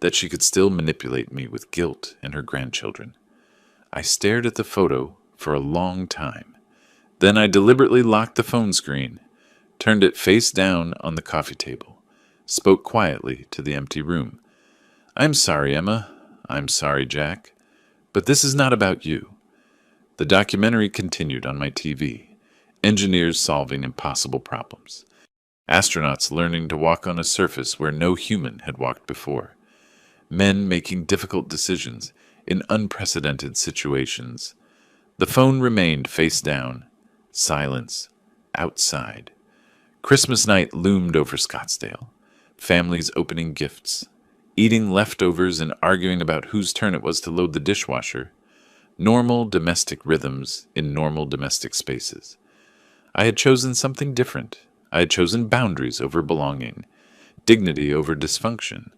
that she could still manipulate me with guilt and her grandchildren. I stared at the photo for a long time. Then I deliberately locked the phone screen, turned it face down on the coffee table, spoke quietly to the empty room. "I'm sorry, Emma. I'm sorry, Jack. But this is not about you." The documentary continued on my TV. Engineers solving impossible problems. Astronauts learning to walk on a surface where no human had walked before. Men making difficult decisions in unprecedented situations. The phone remained face down. Silence. Outside. Christmas night loomed over Scottsdale. Families opening gifts. Eating leftovers and arguing about whose turn it was to load the dishwasher. Normal domestic rhythms in normal domestic spaces. I had chosen something different. I had chosen boundaries over belonging, dignity over dysfunction,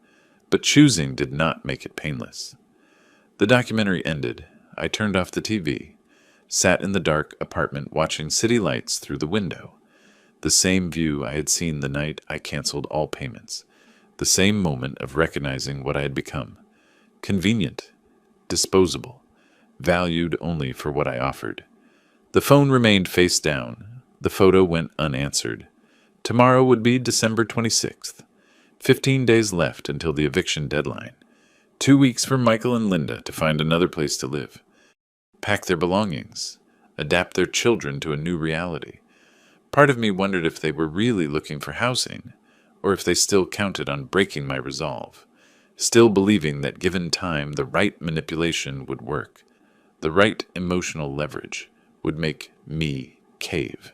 but choosing did not make it painless. The documentary ended. I turned off the TV, sat in the dark apartment watching city lights through the window. The same view I had seen the night I canceled all payments. The same moment of recognizing what I had become. Convenient, disposable, valued only for what I offered. The phone remained face down. The photo went unanswered. Tomorrow would be December 26th. 15 days left until the eviction deadline. 2 weeks for Michael and Linda to find another place to live. Pack their belongings. Adapt their children to a new reality. Part of me wondered if they were really looking for housing, or if they still counted on breaking my resolve, still believing that given time the right manipulation would work, the right emotional leverage would make me cave.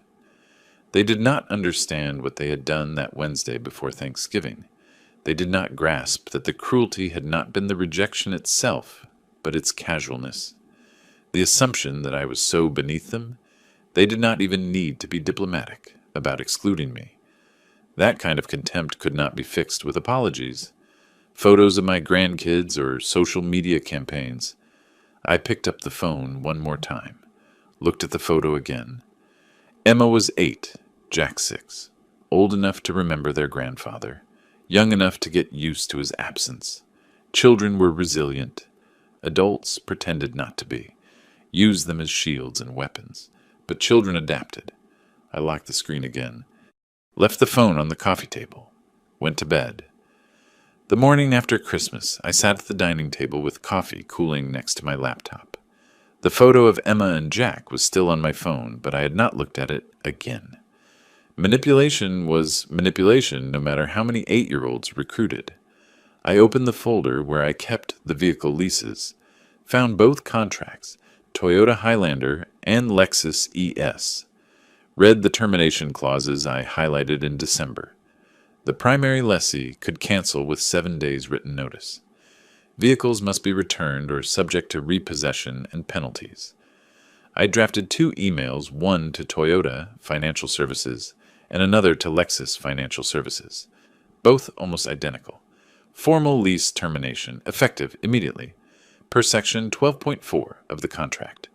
They did not understand what they had done that Wednesday before Thanksgiving. They did not grasp that the cruelty had not been the rejection itself, but its casualness. The assumption that I was so beneath them, they did not even need to be diplomatic about excluding me. That kind of contempt could not be fixed with apologies, photos of my grandkids, or social media campaigns. I picked up the phone one more time. Looked at the photo again. Emma was 8, Jack 6, old enough to remember their grandfather, young enough to get used to his absence. Children were resilient. Adults pretended not to be, used them as shields and weapons. But children adapted. I locked the screen again. Left the phone on the coffee table. Went to bed. The morning after Christmas, I sat at the dining table with coffee cooling next to my laptop. The photo of Emma and Jack was still on my phone, but I had not looked at it again. Manipulation was manipulation no matter how many 8-year-olds recruited. I opened the folder where I kept the vehicle leases, found both contracts, Toyota Highlander and Lexus ES. Read the termination clauses I highlighted in December. The primary lessee could cancel with 7 days written notice. Vehicles must be returned or subject to repossession and penalties. I drafted 2 emails, one to Toyota Financial Services and another to Lexus Financial Services, both almost identical. Formal lease termination, effective immediately, per section 12.4 of the contract.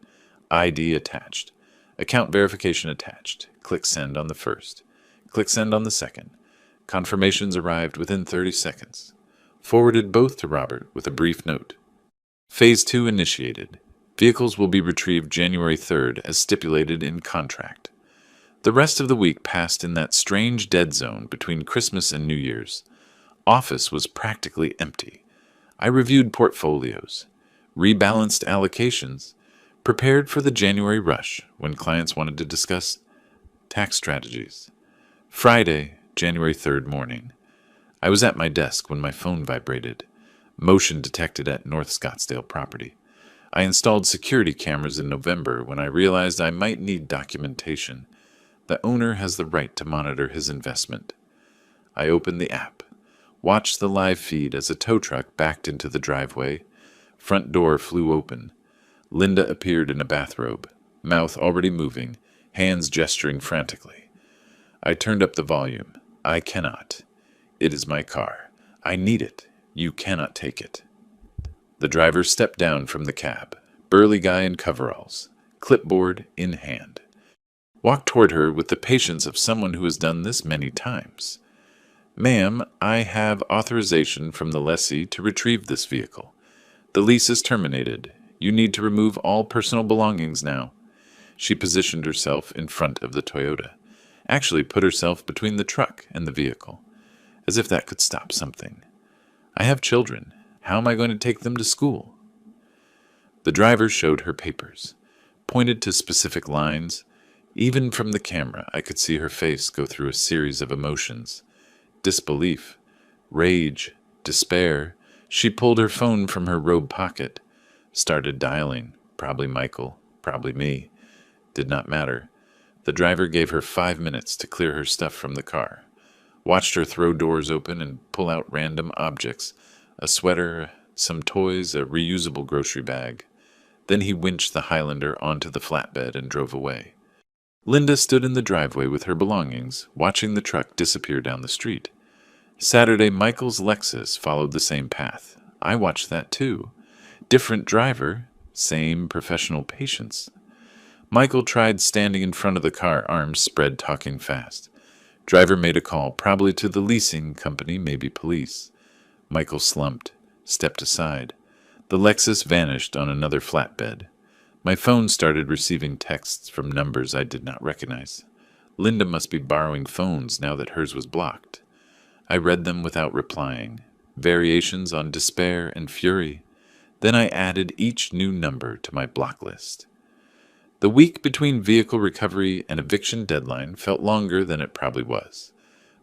ID attached. Account verification attached. Click send on the first. Click send on the second. Confirmations arrived within 30 seconds. Forwarded both to Robert with a brief note. Phase 2 initiated. Vehicles will be retrieved January 3rd as stipulated in contract. The rest of the week passed in that strange dead zone between Christmas and New Year's. Office was practically empty. I reviewed portfolios, rebalanced allocations, prepared for the January rush when clients wanted to discuss tax strategies. Friday, January 3rd morning. I was at my desk when my phone vibrated. Motion detected at North Scottsdale property. I installed security cameras in November when I realized I might need documentation. The owner has the right to monitor his investment. I opened the app. Watched the live feed as a tow truck backed into the driveway. Front door flew open. Linda appeared in a bathrobe, mouth already moving, hands gesturing frantically. I turned up the volume. I cannot. It is my car. I need it. You cannot take it. The driver stepped down from the cab, burly guy in coveralls, clipboard in hand. Walked toward her with the patience of someone who has done this many times. Ma'am, I have authorization from the lessee to retrieve this vehicle. The lease is terminated. You need to remove all personal belongings now. She positioned herself in front of the Toyota, actually put herself between the truck and the vehicle, as if that could stop something. I have children. How am I going to take them to school? The driver showed her papers, pointed to specific lines. Even from the camera, I could see her face go through a series of emotions. Disbelief, rage, despair. She pulled her phone from her robe pocket, started dialing. Probably Michael, probably me. Did not matter. The driver gave her 5 minutes to clear her stuff from the car. Watched her throw doors open and pull out random objects, a sweater, some toys, a reusable grocery bag. Then he winched the Highlander onto the flatbed and drove away. Linda stood in the driveway with her belongings, watching the truck disappear down the street. Saturday, Michael's Lexus followed the same path. I watched that too. Different driver, same professional patience. Michael tried standing in front of the car, arms spread, talking fast. Driver made a call, probably to the leasing company, maybe police. Michael slumped, stepped aside. The Lexus vanished on another flatbed. My phone started receiving texts from numbers I did not recognize. Linda must be borrowing phones now that hers was blocked. I read them without replying. Variations on despair and fury. Then I added each new number to my block list. The week between vehicle recovery and eviction deadline felt longer than it probably was.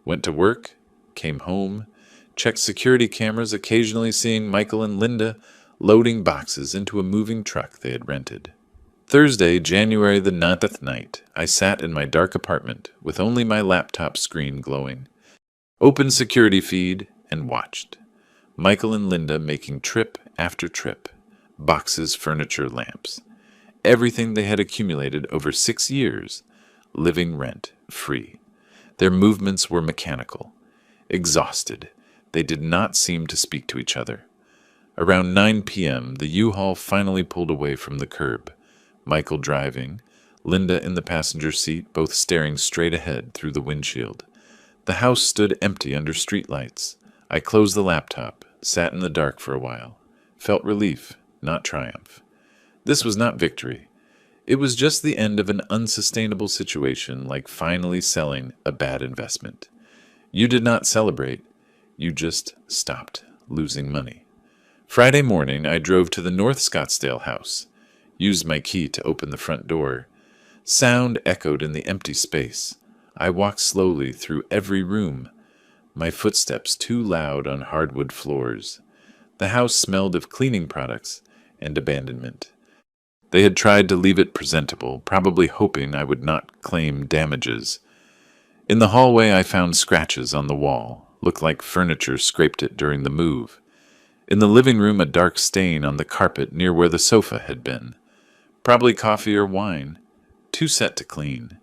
Went to work, came home, checked security cameras, occasionally seeing Michael and Linda loading boxes into a moving truck they had rented. Thursday, January the 9th night, I sat in my dark apartment with only my laptop screen glowing. Opened security feed and watched. Michael and Linda making trip after trip. Boxes, furniture, lamps. Everything they had accumulated over 6 years, living rent-free. Their movements were mechanical. Exhausted, they did not seem to speak to each other. Around 9 p.m., the U-Haul finally pulled away from the curb. Michael driving, Linda in the passenger seat, both staring straight ahead through the windshield. The house stood empty under streetlights. I closed the laptop, sat in the dark for a while. Felt relief, not triumph. This was not victory. It was just the end of an unsustainable situation, like finally selling a bad investment. You did not celebrate. You just stopped losing money. Friday morning, I drove to the North Scottsdale house, used my key to open the front door. Sound echoed in the empty space. I walked slowly through every room, my footsteps too loud on hardwood floors. The house smelled of cleaning products and abandonment. They had tried to leave it presentable, probably hoping I would not claim damages. In the hallway, I found scratches on the wall, looked like furniture scraped it during the move. In the living room, a dark stain on the carpet near where the sofa had been. Probably coffee or wine, too set to clean.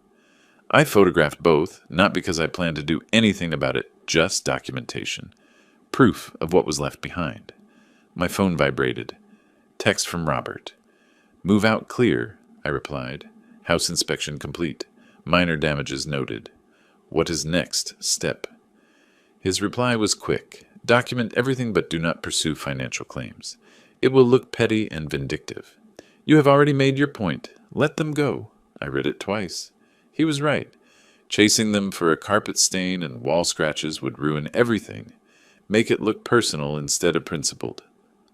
I photographed both, not because I planned to do anything about it, just documentation. Proof of what was left behind. My phone vibrated. Text from Robert. "Move out clear," I replied. "House inspection complete. Minor damages noted. What is next step?" His reply was quick. "Document everything but do not pursue financial claims. It will look petty and vindictive. You have already made your point. Let them go." I read it twice. He was right. Chasing them for a carpet stain and wall scratches would ruin everything. Make it look personal instead of principled.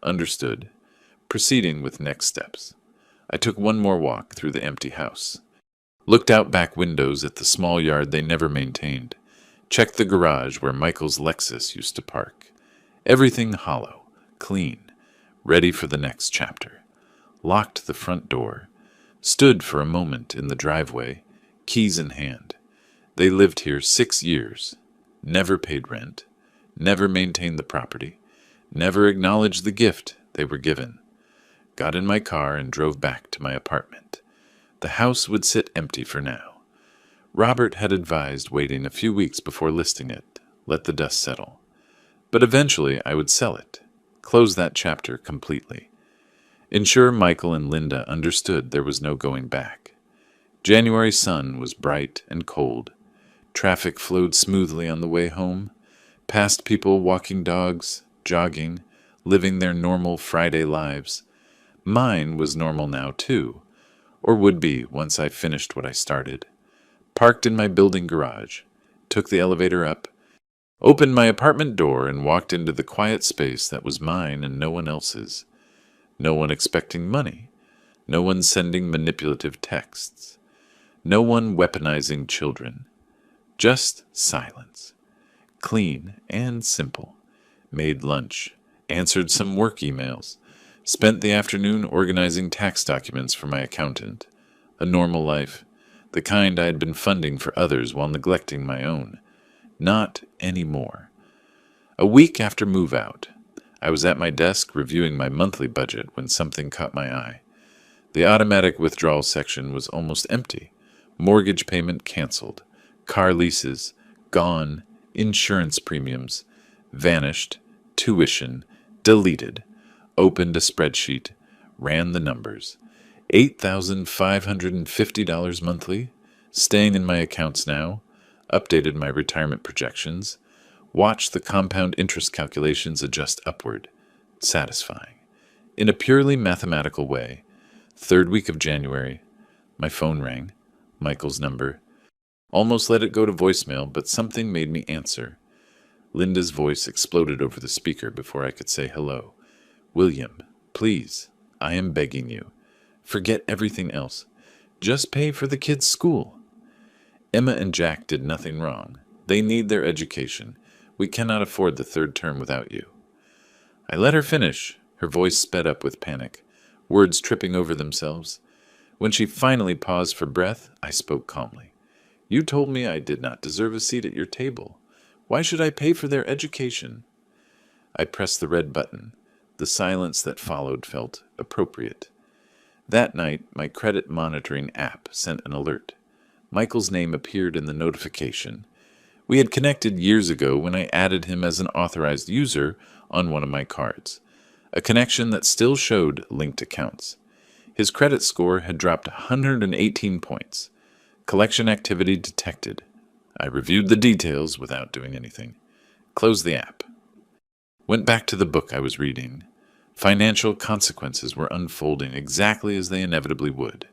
Understood. Proceeding with next steps. I took one more walk through the empty house. Looked out back windows at the small yard they never maintained. Checked the garage where Michael's Lexus used to park. Everything hollow, clean, ready for the next chapter. Locked the front door. Stood for a moment in the driveway, keys in hand. They lived here 6 years. Never paid rent. Never maintained the property. Never acknowledged the gift they were given. Got in my car and drove back to my apartment. The house would sit empty for now. Robert had advised waiting a few weeks before listing it, let the dust settle. But eventually I would sell it, close that chapter completely. Ensure Michael and Linda understood there was no going back. January sun was bright and cold. Traffic flowed smoothly on the way home, past people walking dogs, jogging, living their normal Friday lives. Mine was normal now, too, or would be once I finished what I started. Parked in my building garage, took the elevator up, opened my apartment door and walked into the quiet space that was mine and no one else's. No one expecting money. No one sending manipulative texts. No one weaponizing children. Just silence. Clean and simple. Made lunch. Answered some work emails. Spent the afternoon organizing tax documents for my accountant. A normal life. The kind I had been funding for others while neglecting my own. Not anymore. A week after move-out, I was at my desk reviewing my monthly budget when something caught my eye. The automatic withdrawal section was almost empty. Mortgage payment canceled. Car leases gone. Insurance premiums vanished. Tuition deleted. Opened a spreadsheet. Ran the numbers. $8,550 monthly. Staying in my accounts now. Updated my retirement projections. Watched the compound interest calculations adjust upward. Satisfying. In a purely mathematical way. Third week of January. My phone rang. Michael's number. Almost let it go to voicemail, but something made me answer. Linda's voice exploded over the speaker before I could say hello. "William, please, I am begging you. Forget everything else. Just pay for the kids' school. Emma and Jack did nothing wrong. They need their education. We cannot afford the third term without you." I let her finish, her voice sped up with panic, words tripping over themselves. When she finally paused for breath, I spoke calmly. "You told me I did not deserve a seat at your table. Why should I pay for their education?" I pressed the red button. The silence that followed felt appropriate. That night, my credit monitoring app sent an alert. Michael's name appeared in the notification. We had connected years ago when I added him as an authorized user on one of my cards, a connection that still showed linked accounts. His credit score had dropped 118 points. Collection activity detected. I reviewed the details without doing anything. Closed the app. Went back to the book I was reading. Financial consequences were unfolding exactly as they inevitably would.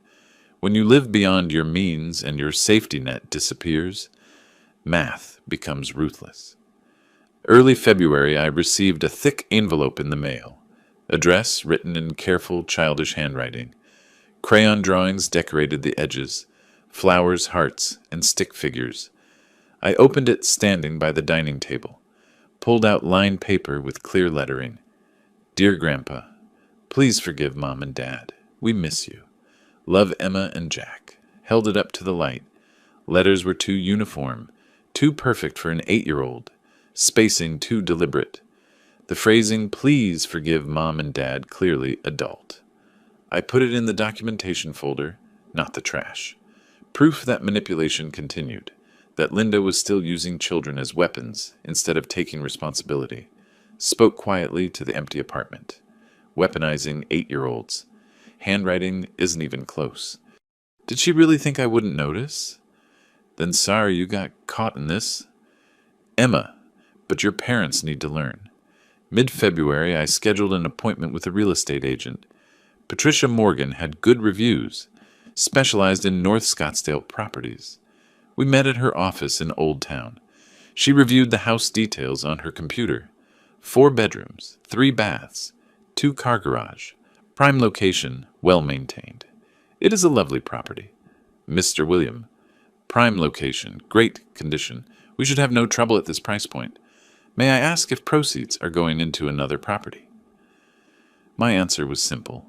When you live beyond your means and your safety net disappears, math becomes ruthless. Early February, I received a thick envelope in the mail. Address written in careful, childish handwriting. Crayon drawings decorated the edges. Flowers, hearts, and stick figures. I opened it standing by the dining table. Pulled out lined paper with clear lettering. Dear Grandpa, please forgive Mom and Dad. We miss you. Love, Emma and Jack. Held it up to the light. Letters were too uniform, too perfect for an 8-year-old. Spacing too deliberate. The phrasing, please forgive Mom and Dad, clearly adult. I put it in the documentation folder, not the trash. Proof that manipulation continued, that Linda was still using children as weapons instead of taking responsibility. Spoke quietly to the empty apartment. Weaponizing 8-year-olds. Handwriting isn't even close. Did she really think I wouldn't notice? Then sorry you got caught in this. Emma, but your parents need to learn. Mid-February, I scheduled an appointment with a real estate agent. Patricia Morgan had good reviews, specialized in North Scottsdale properties. We met at her office in Old Town. She reviewed the house details on her computer. 4 bedrooms, 3 baths, 2-car garage, prime location, well maintained. It is a lovely property. Mr. William, prime location, great condition. We should have no trouble at this price point. May I ask if proceeds are going into another property? My answer was simple.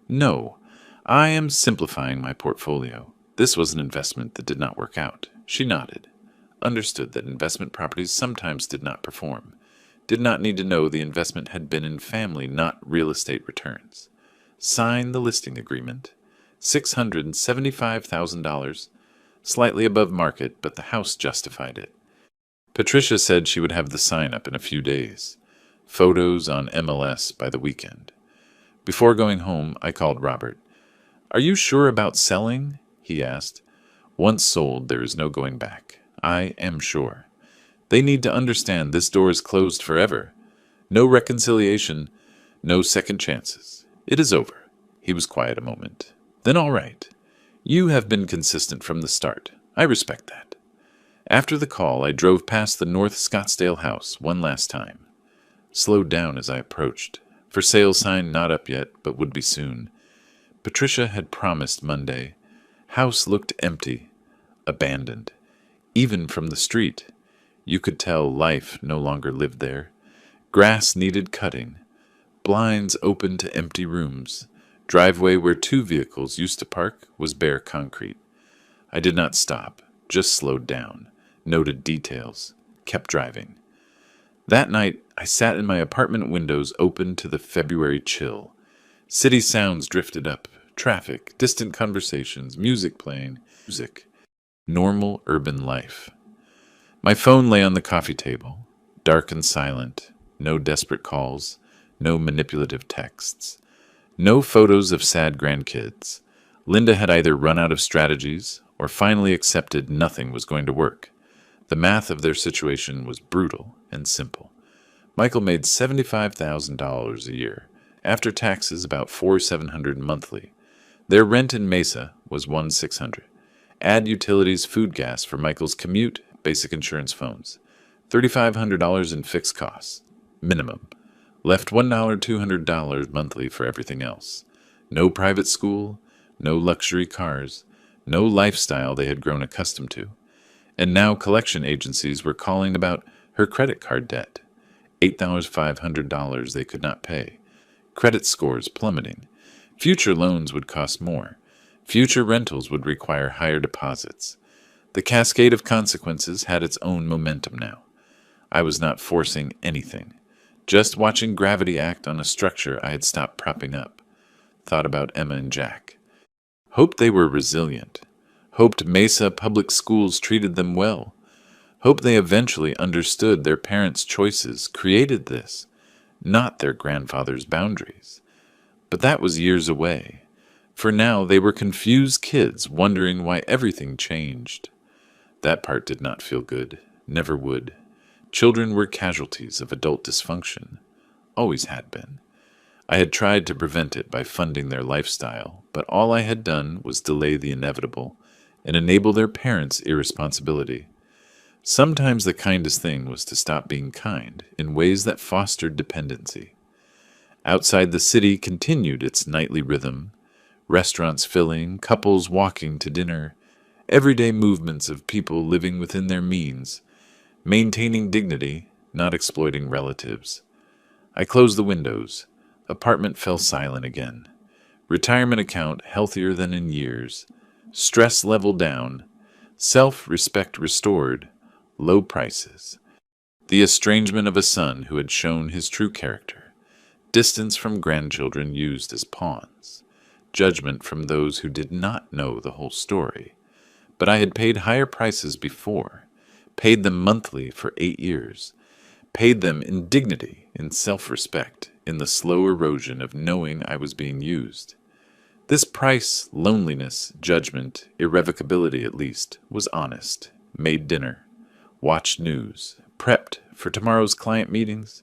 No, I am simplifying my portfolio. This was an investment that did not work out. She nodded. Understood that investment properties sometimes did not perform. Did not need to know the investment had been in family, not real estate returns. Signed the listing agreement. $675,000. Slightly above market, but the house justified it. Patricia said she would have the sign up in a few days. Photos on MLS by the weekend. Before going home, I called Robert. Are you sure about selling? He asked. Once sold, there is no going back. I am sure. They need to understand this door is closed forever. No reconciliation, no second chances. It is over. He was quiet a moment. Then all right. You have been consistent from the start. I respect that. After the call, I drove past the North Scottsdale house one last time. Slowed down as I approached. For sale sign not up yet, but would be soon. Patricia had promised Monday. House looked empty, abandoned. Even from the street, you could tell life no longer lived there. Grass needed cutting. Blinds open to empty rooms. Driveway where 2 vehicles used to park was bare concrete. I did not stop, just slowed down. Noted details, kept driving. That night, I sat in my apartment windows open to the February chill. City sounds drifted up, traffic, distant conversations, music playing, normal urban life. My phone lay on the coffee table, dark and silent, no desperate calls, no manipulative texts, no photos of sad grandkids. Linda had either run out of strategies or finally accepted nothing was going to work. The math of their situation was brutal and simple. Michael made $75,000 a year. After taxes, about $4,700 monthly. Their rent in Mesa was $1,600. Add utilities, food, gas for Michael's commute, basic insurance, phones. $3,500 in fixed costs, minimum. Left $200 monthly for everything else. No private school, no luxury cars, no lifestyle they had grown accustomed to. And now collection agencies were calling about her credit card debt. $8,500 they could not pay. Credit scores plummeting. Future loans would cost more. Future rentals would require higher deposits. The cascade of consequences had its own momentum now. I was not forcing anything. Just watching gravity act on a structure I had stopped propping up. Thought about Emma and Jack. Hoped they were resilient. Hoped Mesa public schools treated them well. Hoped they eventually understood their parents' choices created this, not their grandfather's boundaries. But that was years away. For now, they were confused kids wondering why everything changed. That part did not feel good, never would. Children were casualties of adult dysfunction, always had been. I had tried to prevent it by funding their lifestyle, but all I had done was delay the inevitable and enable their parents' irresponsibility. Sometimes the kindest thing was to stop being kind in ways that fostered dependency. Outside the city continued its nightly rhythm, restaurants filling, couples walking to dinner, everyday movements of people living within their means, maintaining dignity, not exploiting relatives. I closed the windows. Apartment fell silent again. Retirement account healthier than in years. Stress level down. Self-respect restored. Low prices. The estrangement of a son who had shown his true character. Distance from grandchildren used as pawns. Judgment from those who did not know the whole story. But I had paid higher prices before. Paid them monthly for 8 years. Paid them in dignity, in self-respect, in the slow erosion of knowing I was being used. This price, loneliness, judgment, irrevocability at least, was honest. Made dinner. Watched news. Prepped for tomorrow's client meetings.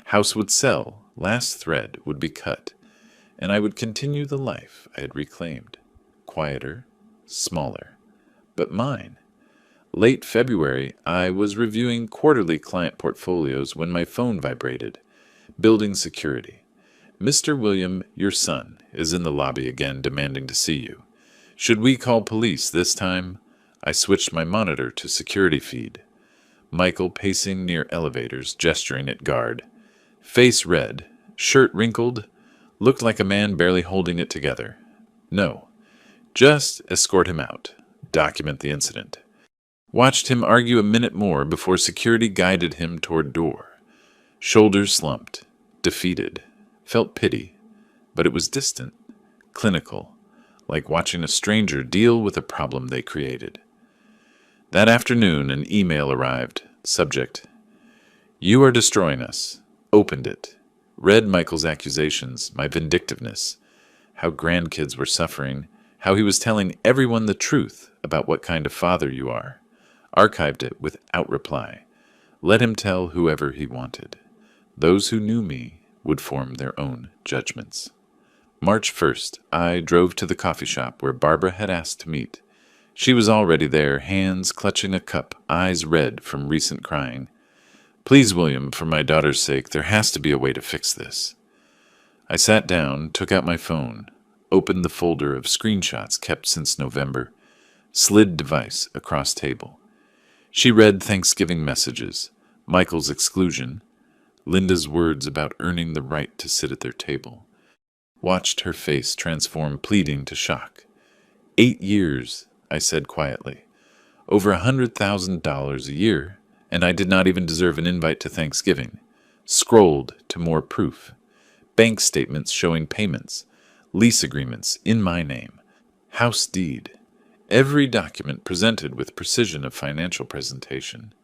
House would sell. Last thread would be cut. And I would continue the life I had reclaimed. Quieter, smaller, but mine. Late February, I was reviewing quarterly client portfolios when my phone vibrated. Building security. Mr. William, your son, is in the lobby again demanding to see you. Should we call police this time? I switched my monitor to security feed. Michael pacing near elevators, gesturing at guard. Face red, shirt wrinkled, looked like a man barely holding it together. No. Just escort him out. Document the incident. Watched him argue a minute more before security guided him toward door. Shoulders slumped, defeated, felt pity, but it was distant, clinical, like watching a stranger deal with a problem they created. That afternoon, an email arrived. Subject: You are destroying us. Opened it. Read Michael's accusations, my vindictiveness, how grandkids were suffering, how he was telling everyone the truth about what kind of father you are. Archived it without reply. Let him tell whoever he wanted. Those who knew me would form their own judgments. March 1st, I drove to the coffee shop where Barbara had asked to meet. She was already there, hands clutching a cup, eyes red from recent crying. Please, William, for my daughter's sake, there has to be a way to fix this. I sat down, took out my phone, opened the folder of screenshots kept since November, slid device across table. She read Thanksgiving messages, Michael's exclusion, Linda's words about earning the right to sit at their table. Watched her face transform pleading to shock. 8 years, I said quietly. Over $100,000 a year, and I did not even deserve an invite to Thanksgiving. Scrolled to more proof. Bank statements showing payments. Lease agreements in my name. House deed. Every document presented with precision of financial presentation.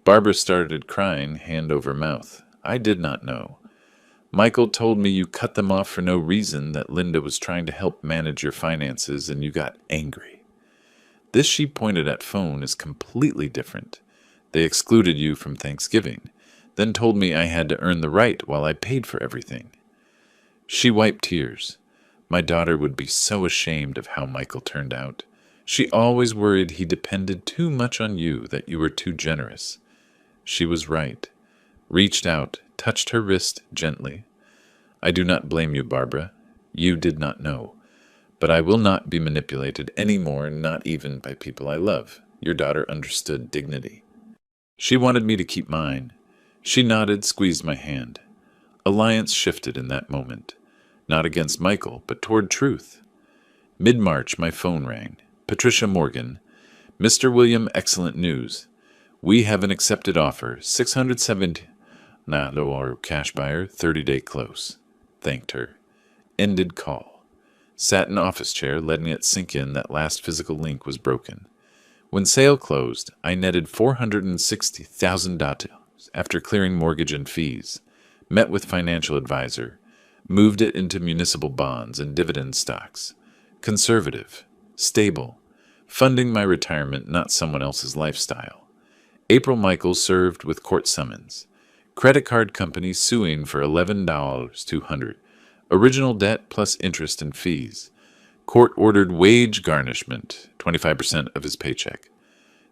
Barbara started crying, hand over mouth. I did not know. Michael told me you cut them off for no reason, that Linda was trying to help manage your finances, and you got angry. This, she pointed at phone, is completely different. They excluded you from Thanksgiving, then told me I had to earn the right while I paid for everything. She wiped tears. My daughter would be so ashamed of how Michael turned out. She always worried he depended too much on you, that you were too generous. She was right. Reached out, touched her wrist gently. I do not blame you, Barbara. You did not know. But I will not be manipulated any more, not even by people I love. Your daughter understood dignity. She wanted me to keep mine. She nodded, squeezed my hand. Alliance shifted in that moment. Not against Michael, but toward truth. Mid-March, my phone rang. Patricia Morgan. Mr. William, excellent news. We have an accepted offer, $670. Or cash buyer, 30-day close. Thanked her. Ended call. Sat in office chair, letting it sink in that last physical link was broken. When sale closed, I netted $460,000 after clearing mortgage and fees. Met with financial advisor. Moved it into municipal bonds and dividend stocks. Conservative. Stable. Funding my retirement, not someone else's lifestyle. April Michaels served with court summons. Credit card company suing for $11,200. Original debt plus interest and fees. Court ordered wage garnishment, 25% of his paycheck.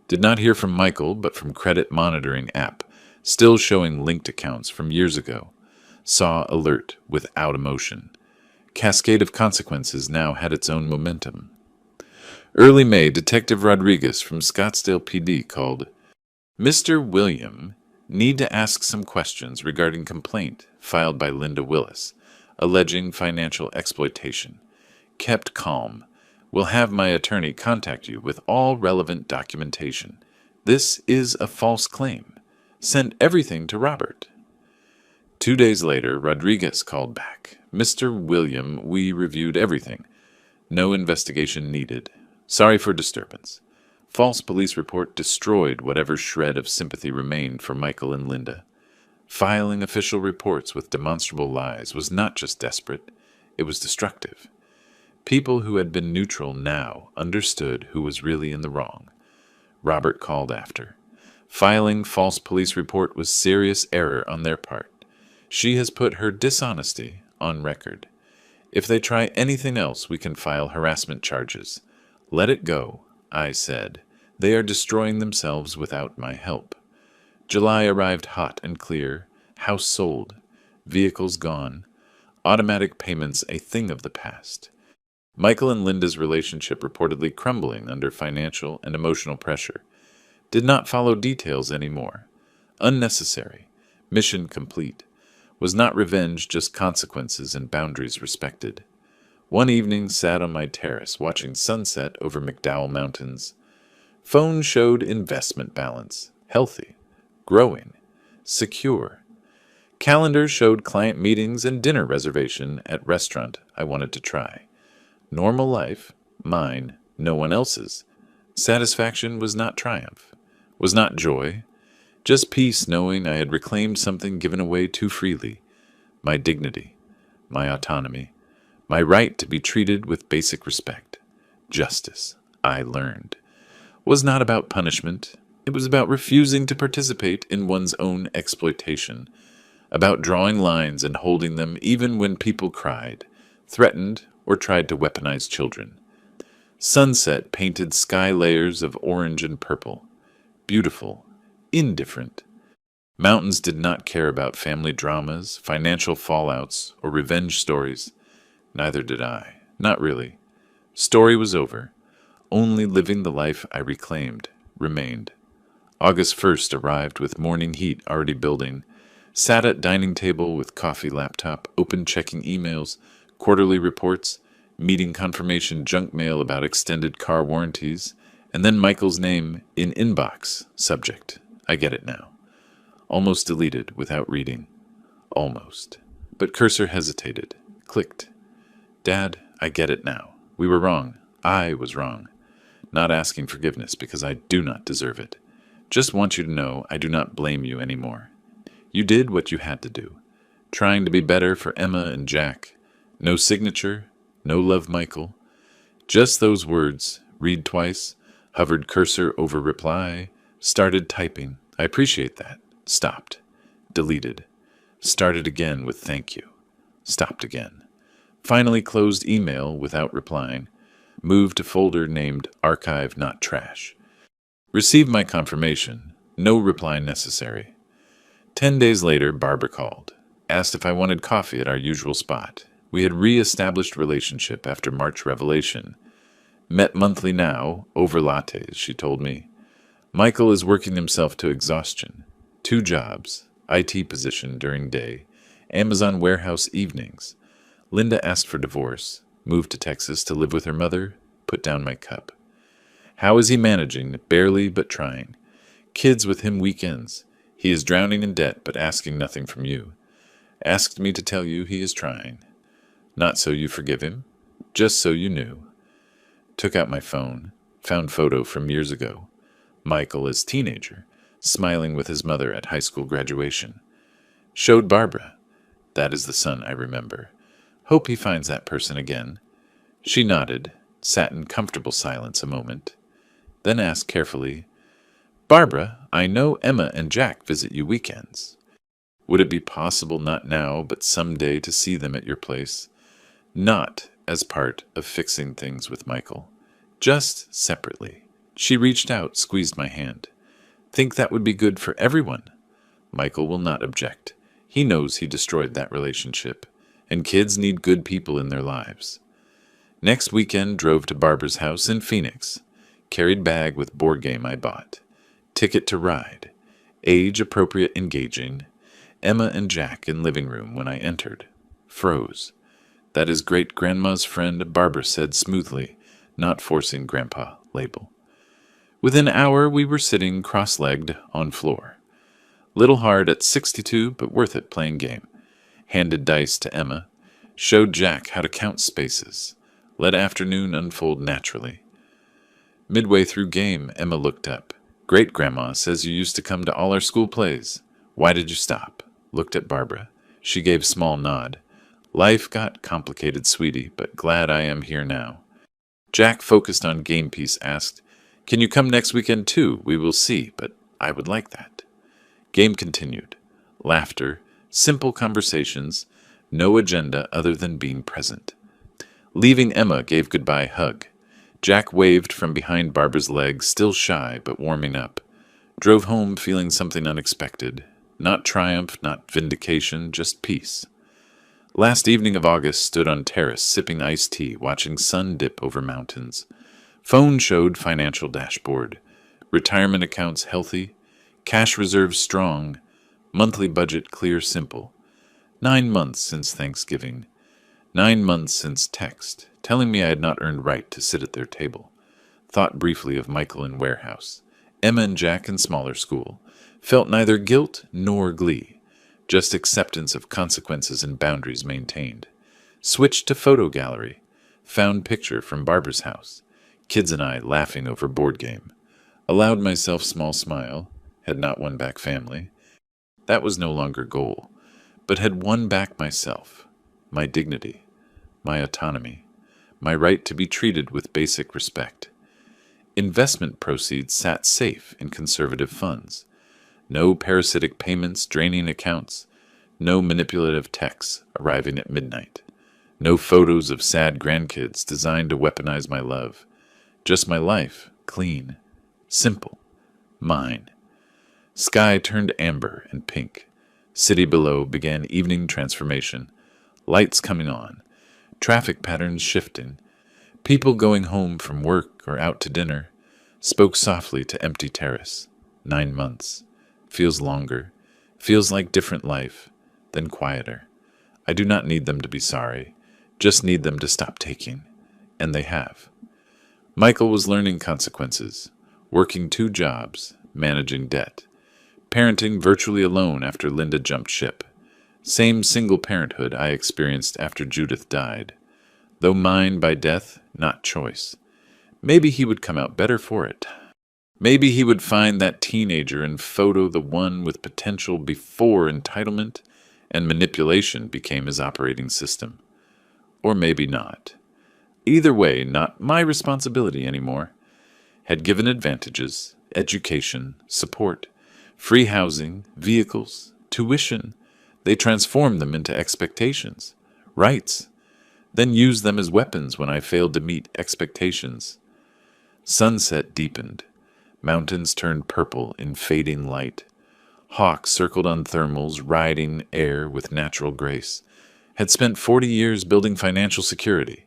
Did not hear from Michael, but from credit monitoring app, still showing linked accounts from years ago. Saw alert without emotion. Cascade of consequences now had its own momentum. Early May, Detective Rodriguez from Scottsdale PD called, Mr. William, need to ask some questions regarding complaint filed by Linda Willis, alleging financial exploitation. Kept calm. Will have my attorney contact you with all relevant documentation. This is a false claim. Send everything to Robert. 2 days later, Rodriguez called back. Mr. William, we reviewed everything. No investigation needed. Sorry for disturbance. False police report destroyed whatever shred of sympathy remained for Michael and Linda. Filing official reports with demonstrable lies was not just desperate, it was destructive. People who had been neutral now understood who was really in the wrong. Robert called after. Filing false police report was serious error on their part. She has put her dishonesty on record. If they try anything else, we can file harassment charges. Let it go, I said. They are destroying themselves without my help. July arrived hot and clear. House sold. Vehicles gone. Automatic payments a thing of the past. Michael and Linda's relationship reportedly crumbling under financial and emotional pressure. Did not follow details anymore. Unnecessary. Mission complete. Was not revenge, just consequences and boundaries respected. One evening sat on my terrace watching sunset over McDowell Mountains. Phone showed investment balance. Healthy. Growing. Secure. Calendar showed client meetings and dinner reservation at restaurant I wanted to try. Normal life. Mine. No one else's. Satisfaction was not triumph. Was not joy. Just peace knowing I had reclaimed something given away too freely. My dignity. My autonomy. My right to be treated with basic respect. Justice. I learned. Was not about punishment. It was about refusing to participate in one's own exploitation. About drawing lines and holding them even when people cried, threatened, or tried to weaponize children. Sunset painted sky layers of orange and purple. Beautiful. Indifferent. Mountains did not care about family dramas, financial fallouts, or revenge stories. Neither did I. Not really. Story was over. Only living the life I reclaimed remained. August 1st arrived with morning heat already building. Sat at dining table with coffee laptop, open checking emails, quarterly reports, meeting confirmation junk mail about extended car warranties, and then Michael's name in inbox, subject. I get it now. Almost deleted without reading. Almost. But cursor hesitated. Clicked. Dad, I get it now. We were wrong. I was wrong. Not asking forgiveness because I do not deserve it. Just want you to know I do not blame you anymore. You did what you had to do. Trying to be better for Emma and Jack. No signature. No love, Michael. Just those words. Read twice. Hovered cursor over reply. Started typing. I appreciate that. Stopped. Deleted. Started again with thank you. Stopped again. Finally closed email without replying. Moved to folder named Archive Not Trash. Received my confirmation. No reply necessary. 10 days later, Barbara called. Asked if I wanted coffee at our usual spot. We had re-established relationship after March revelation. Met monthly now, over lattes, she told me. Michael is working himself to exhaustion. 2 jobs, IT position during day, Amazon warehouse evenings. Linda asked for divorce, moved to Texas to live with her mother, put down my cup. How is he managing? Barely, but trying. Kids with him weekends. He is drowning in debt, but asking nothing from you. Asked me to tell you he is trying. Not so you forgive him, just so you knew. Took out my phone, found photo from years ago. Michael as teenager, smiling with his mother at high school graduation. Showed Barbara. That is the son I remember. Hope he finds that person again. She nodded, sat in comfortable silence a moment, then asked carefully, "Barbara, I know Emma and Jack visit you weekends. Would it be possible not now, but someday to see them at your place? Not as part of fixing things with Michael. Just separately." She reached out, squeezed my hand. "Think that would be good for everyone?" Michael will not object. He knows he destroyed that relationship, and kids need good people in their lives. Next weekend drove to Barbara's house in Phoenix. Carried bag with board game I bought. Ticket to ride. Age appropriate engaging. Emma and Jack in living room when I entered. Froze. "That is great-grandma's friend," Barbara said smoothly, not forcing Grandpa label. Within an hour we were sitting cross-legged on floor. Little hard at 62, but worth it playing game. Handed dice to Emma. Showed Jack how to count spaces. Let afternoon unfold naturally. Midway through game, Emma looked up. "Great-grandma says you used to come to all our school plays. Why did you stop?" Looked at Barbara. She gave small nod. "Life got complicated, sweetie, but glad I am here now." Jack, focused on game piece, asked, "Can you come next weekend too? We will see, but I would like that." Game continued. Laughter, simple conversations, no agenda other than being present. Leaving, Emma gave goodbye hug. Jack waved from behind Barbara's leg, still shy but warming up. Drove home feeling something unexpected. Not triumph, not vindication, just peace. Last evening of August, stood on terrace sipping iced tea, watching sun dip over mountains. Phone showed financial dashboard. Retirement accounts healthy. Cash reserves strong. Monthly budget clear, simple. 9 months since Thanksgiving. 9 months since text, telling me I had not earned right to sit at their table. Thought briefly of Michael in warehouse. Emma and Jack in smaller school. Felt neither guilt nor glee. Just acceptance of consequences and boundaries maintained. Switched to photo gallery. Found picture from Barbara's house. Kids and I laughing over board game. Allowed myself small smile. Had not won back family. That was no longer goal, but had won back myself. My dignity. My autonomy. My right to be treated with basic respect. Investment proceeds sat safe in conservative funds. No parasitic payments draining accounts. No manipulative texts arriving at midnight. No photos of sad grandkids designed to weaponize my love. Just my life, clean, simple, mine. Sky turned amber and pink. City below began evening transformation. Lights coming on. Traffic patterns shifting. People going home from work or out to dinner. Spoke softly to empty terrace. 9 months. Feels longer. Feels like different life. Then quieter. I do not need them to be sorry. Just need them to stop taking. And they have. Michael was learning consequences. Working 2 jobs. Managing debt. Parenting virtually alone after Linda jumped ship. Same single parenthood I experienced after Judith died. Though mine by death, not choice. Maybe he would come out better for it. Maybe he would find that teenager and photo the one with potential before entitlement and manipulation became his operating system. Or maybe not. Either way, not my responsibility anymore. Had given advantages, education, support, free housing, vehicles, tuition. They transformed them into expectations, rights, then used them as weapons when I failed to meet expectations. Sunset deepened. Mountains turned purple in fading light. Hawks circled on thermals, riding air with natural grace. Had spent 40 years building financial security.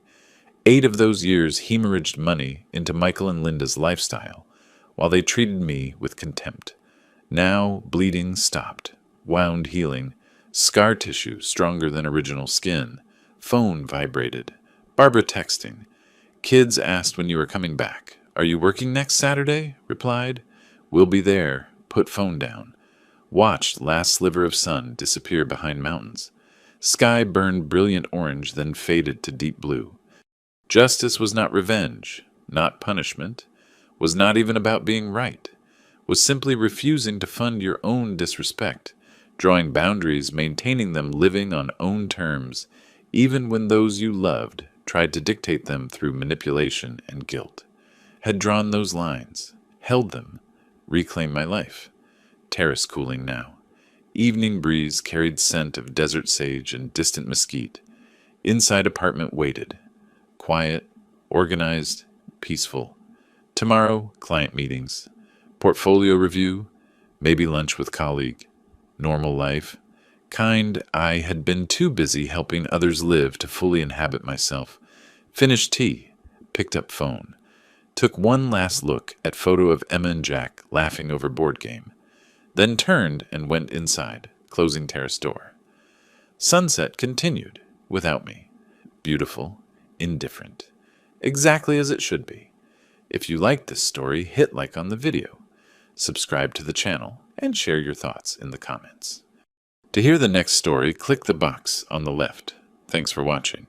8 of those years hemorrhaged money into Michael and Linda's lifestyle, while they treated me with contempt. Now bleeding stopped, wound healing, scar tissue stronger than original skin. Phone vibrated. Barbara texting. Kids asked when you were coming back. "Are you working next Saturday?" Replied. "We'll be there." Put phone down. Watched last sliver of sun disappear behind mountains. Sky burned brilliant orange, then faded to deep blue. Justice was not revenge, not punishment, was not even about being right, was simply refusing to fund your own disrespect, drawing boundaries, maintaining them, living on own terms, even when those you loved tried to dictate them through manipulation and guilt. Had drawn those lines, held them, reclaimed my life. Terrace cooling now. Evening breeze carried scent of desert sage and distant mesquite. Inside apartment waited. Quiet, organized, peaceful. Tomorrow, client meetings. Portfolio review. Maybe lunch with colleague. Normal life. Kind I had been too busy helping others live to fully inhabit myself. Finished tea. Picked up phone. Took one last look at photo of Emma and Jack laughing over board game. Then turned and went inside, closing terrace door. Sunset continued, without me. Beautiful, indifferent. Exactly as it should be. If you liked this story, hit like on the video. Subscribe to the channel, and share your thoughts in the comments. To hear the next story, click the box on the left. Thanks for watching.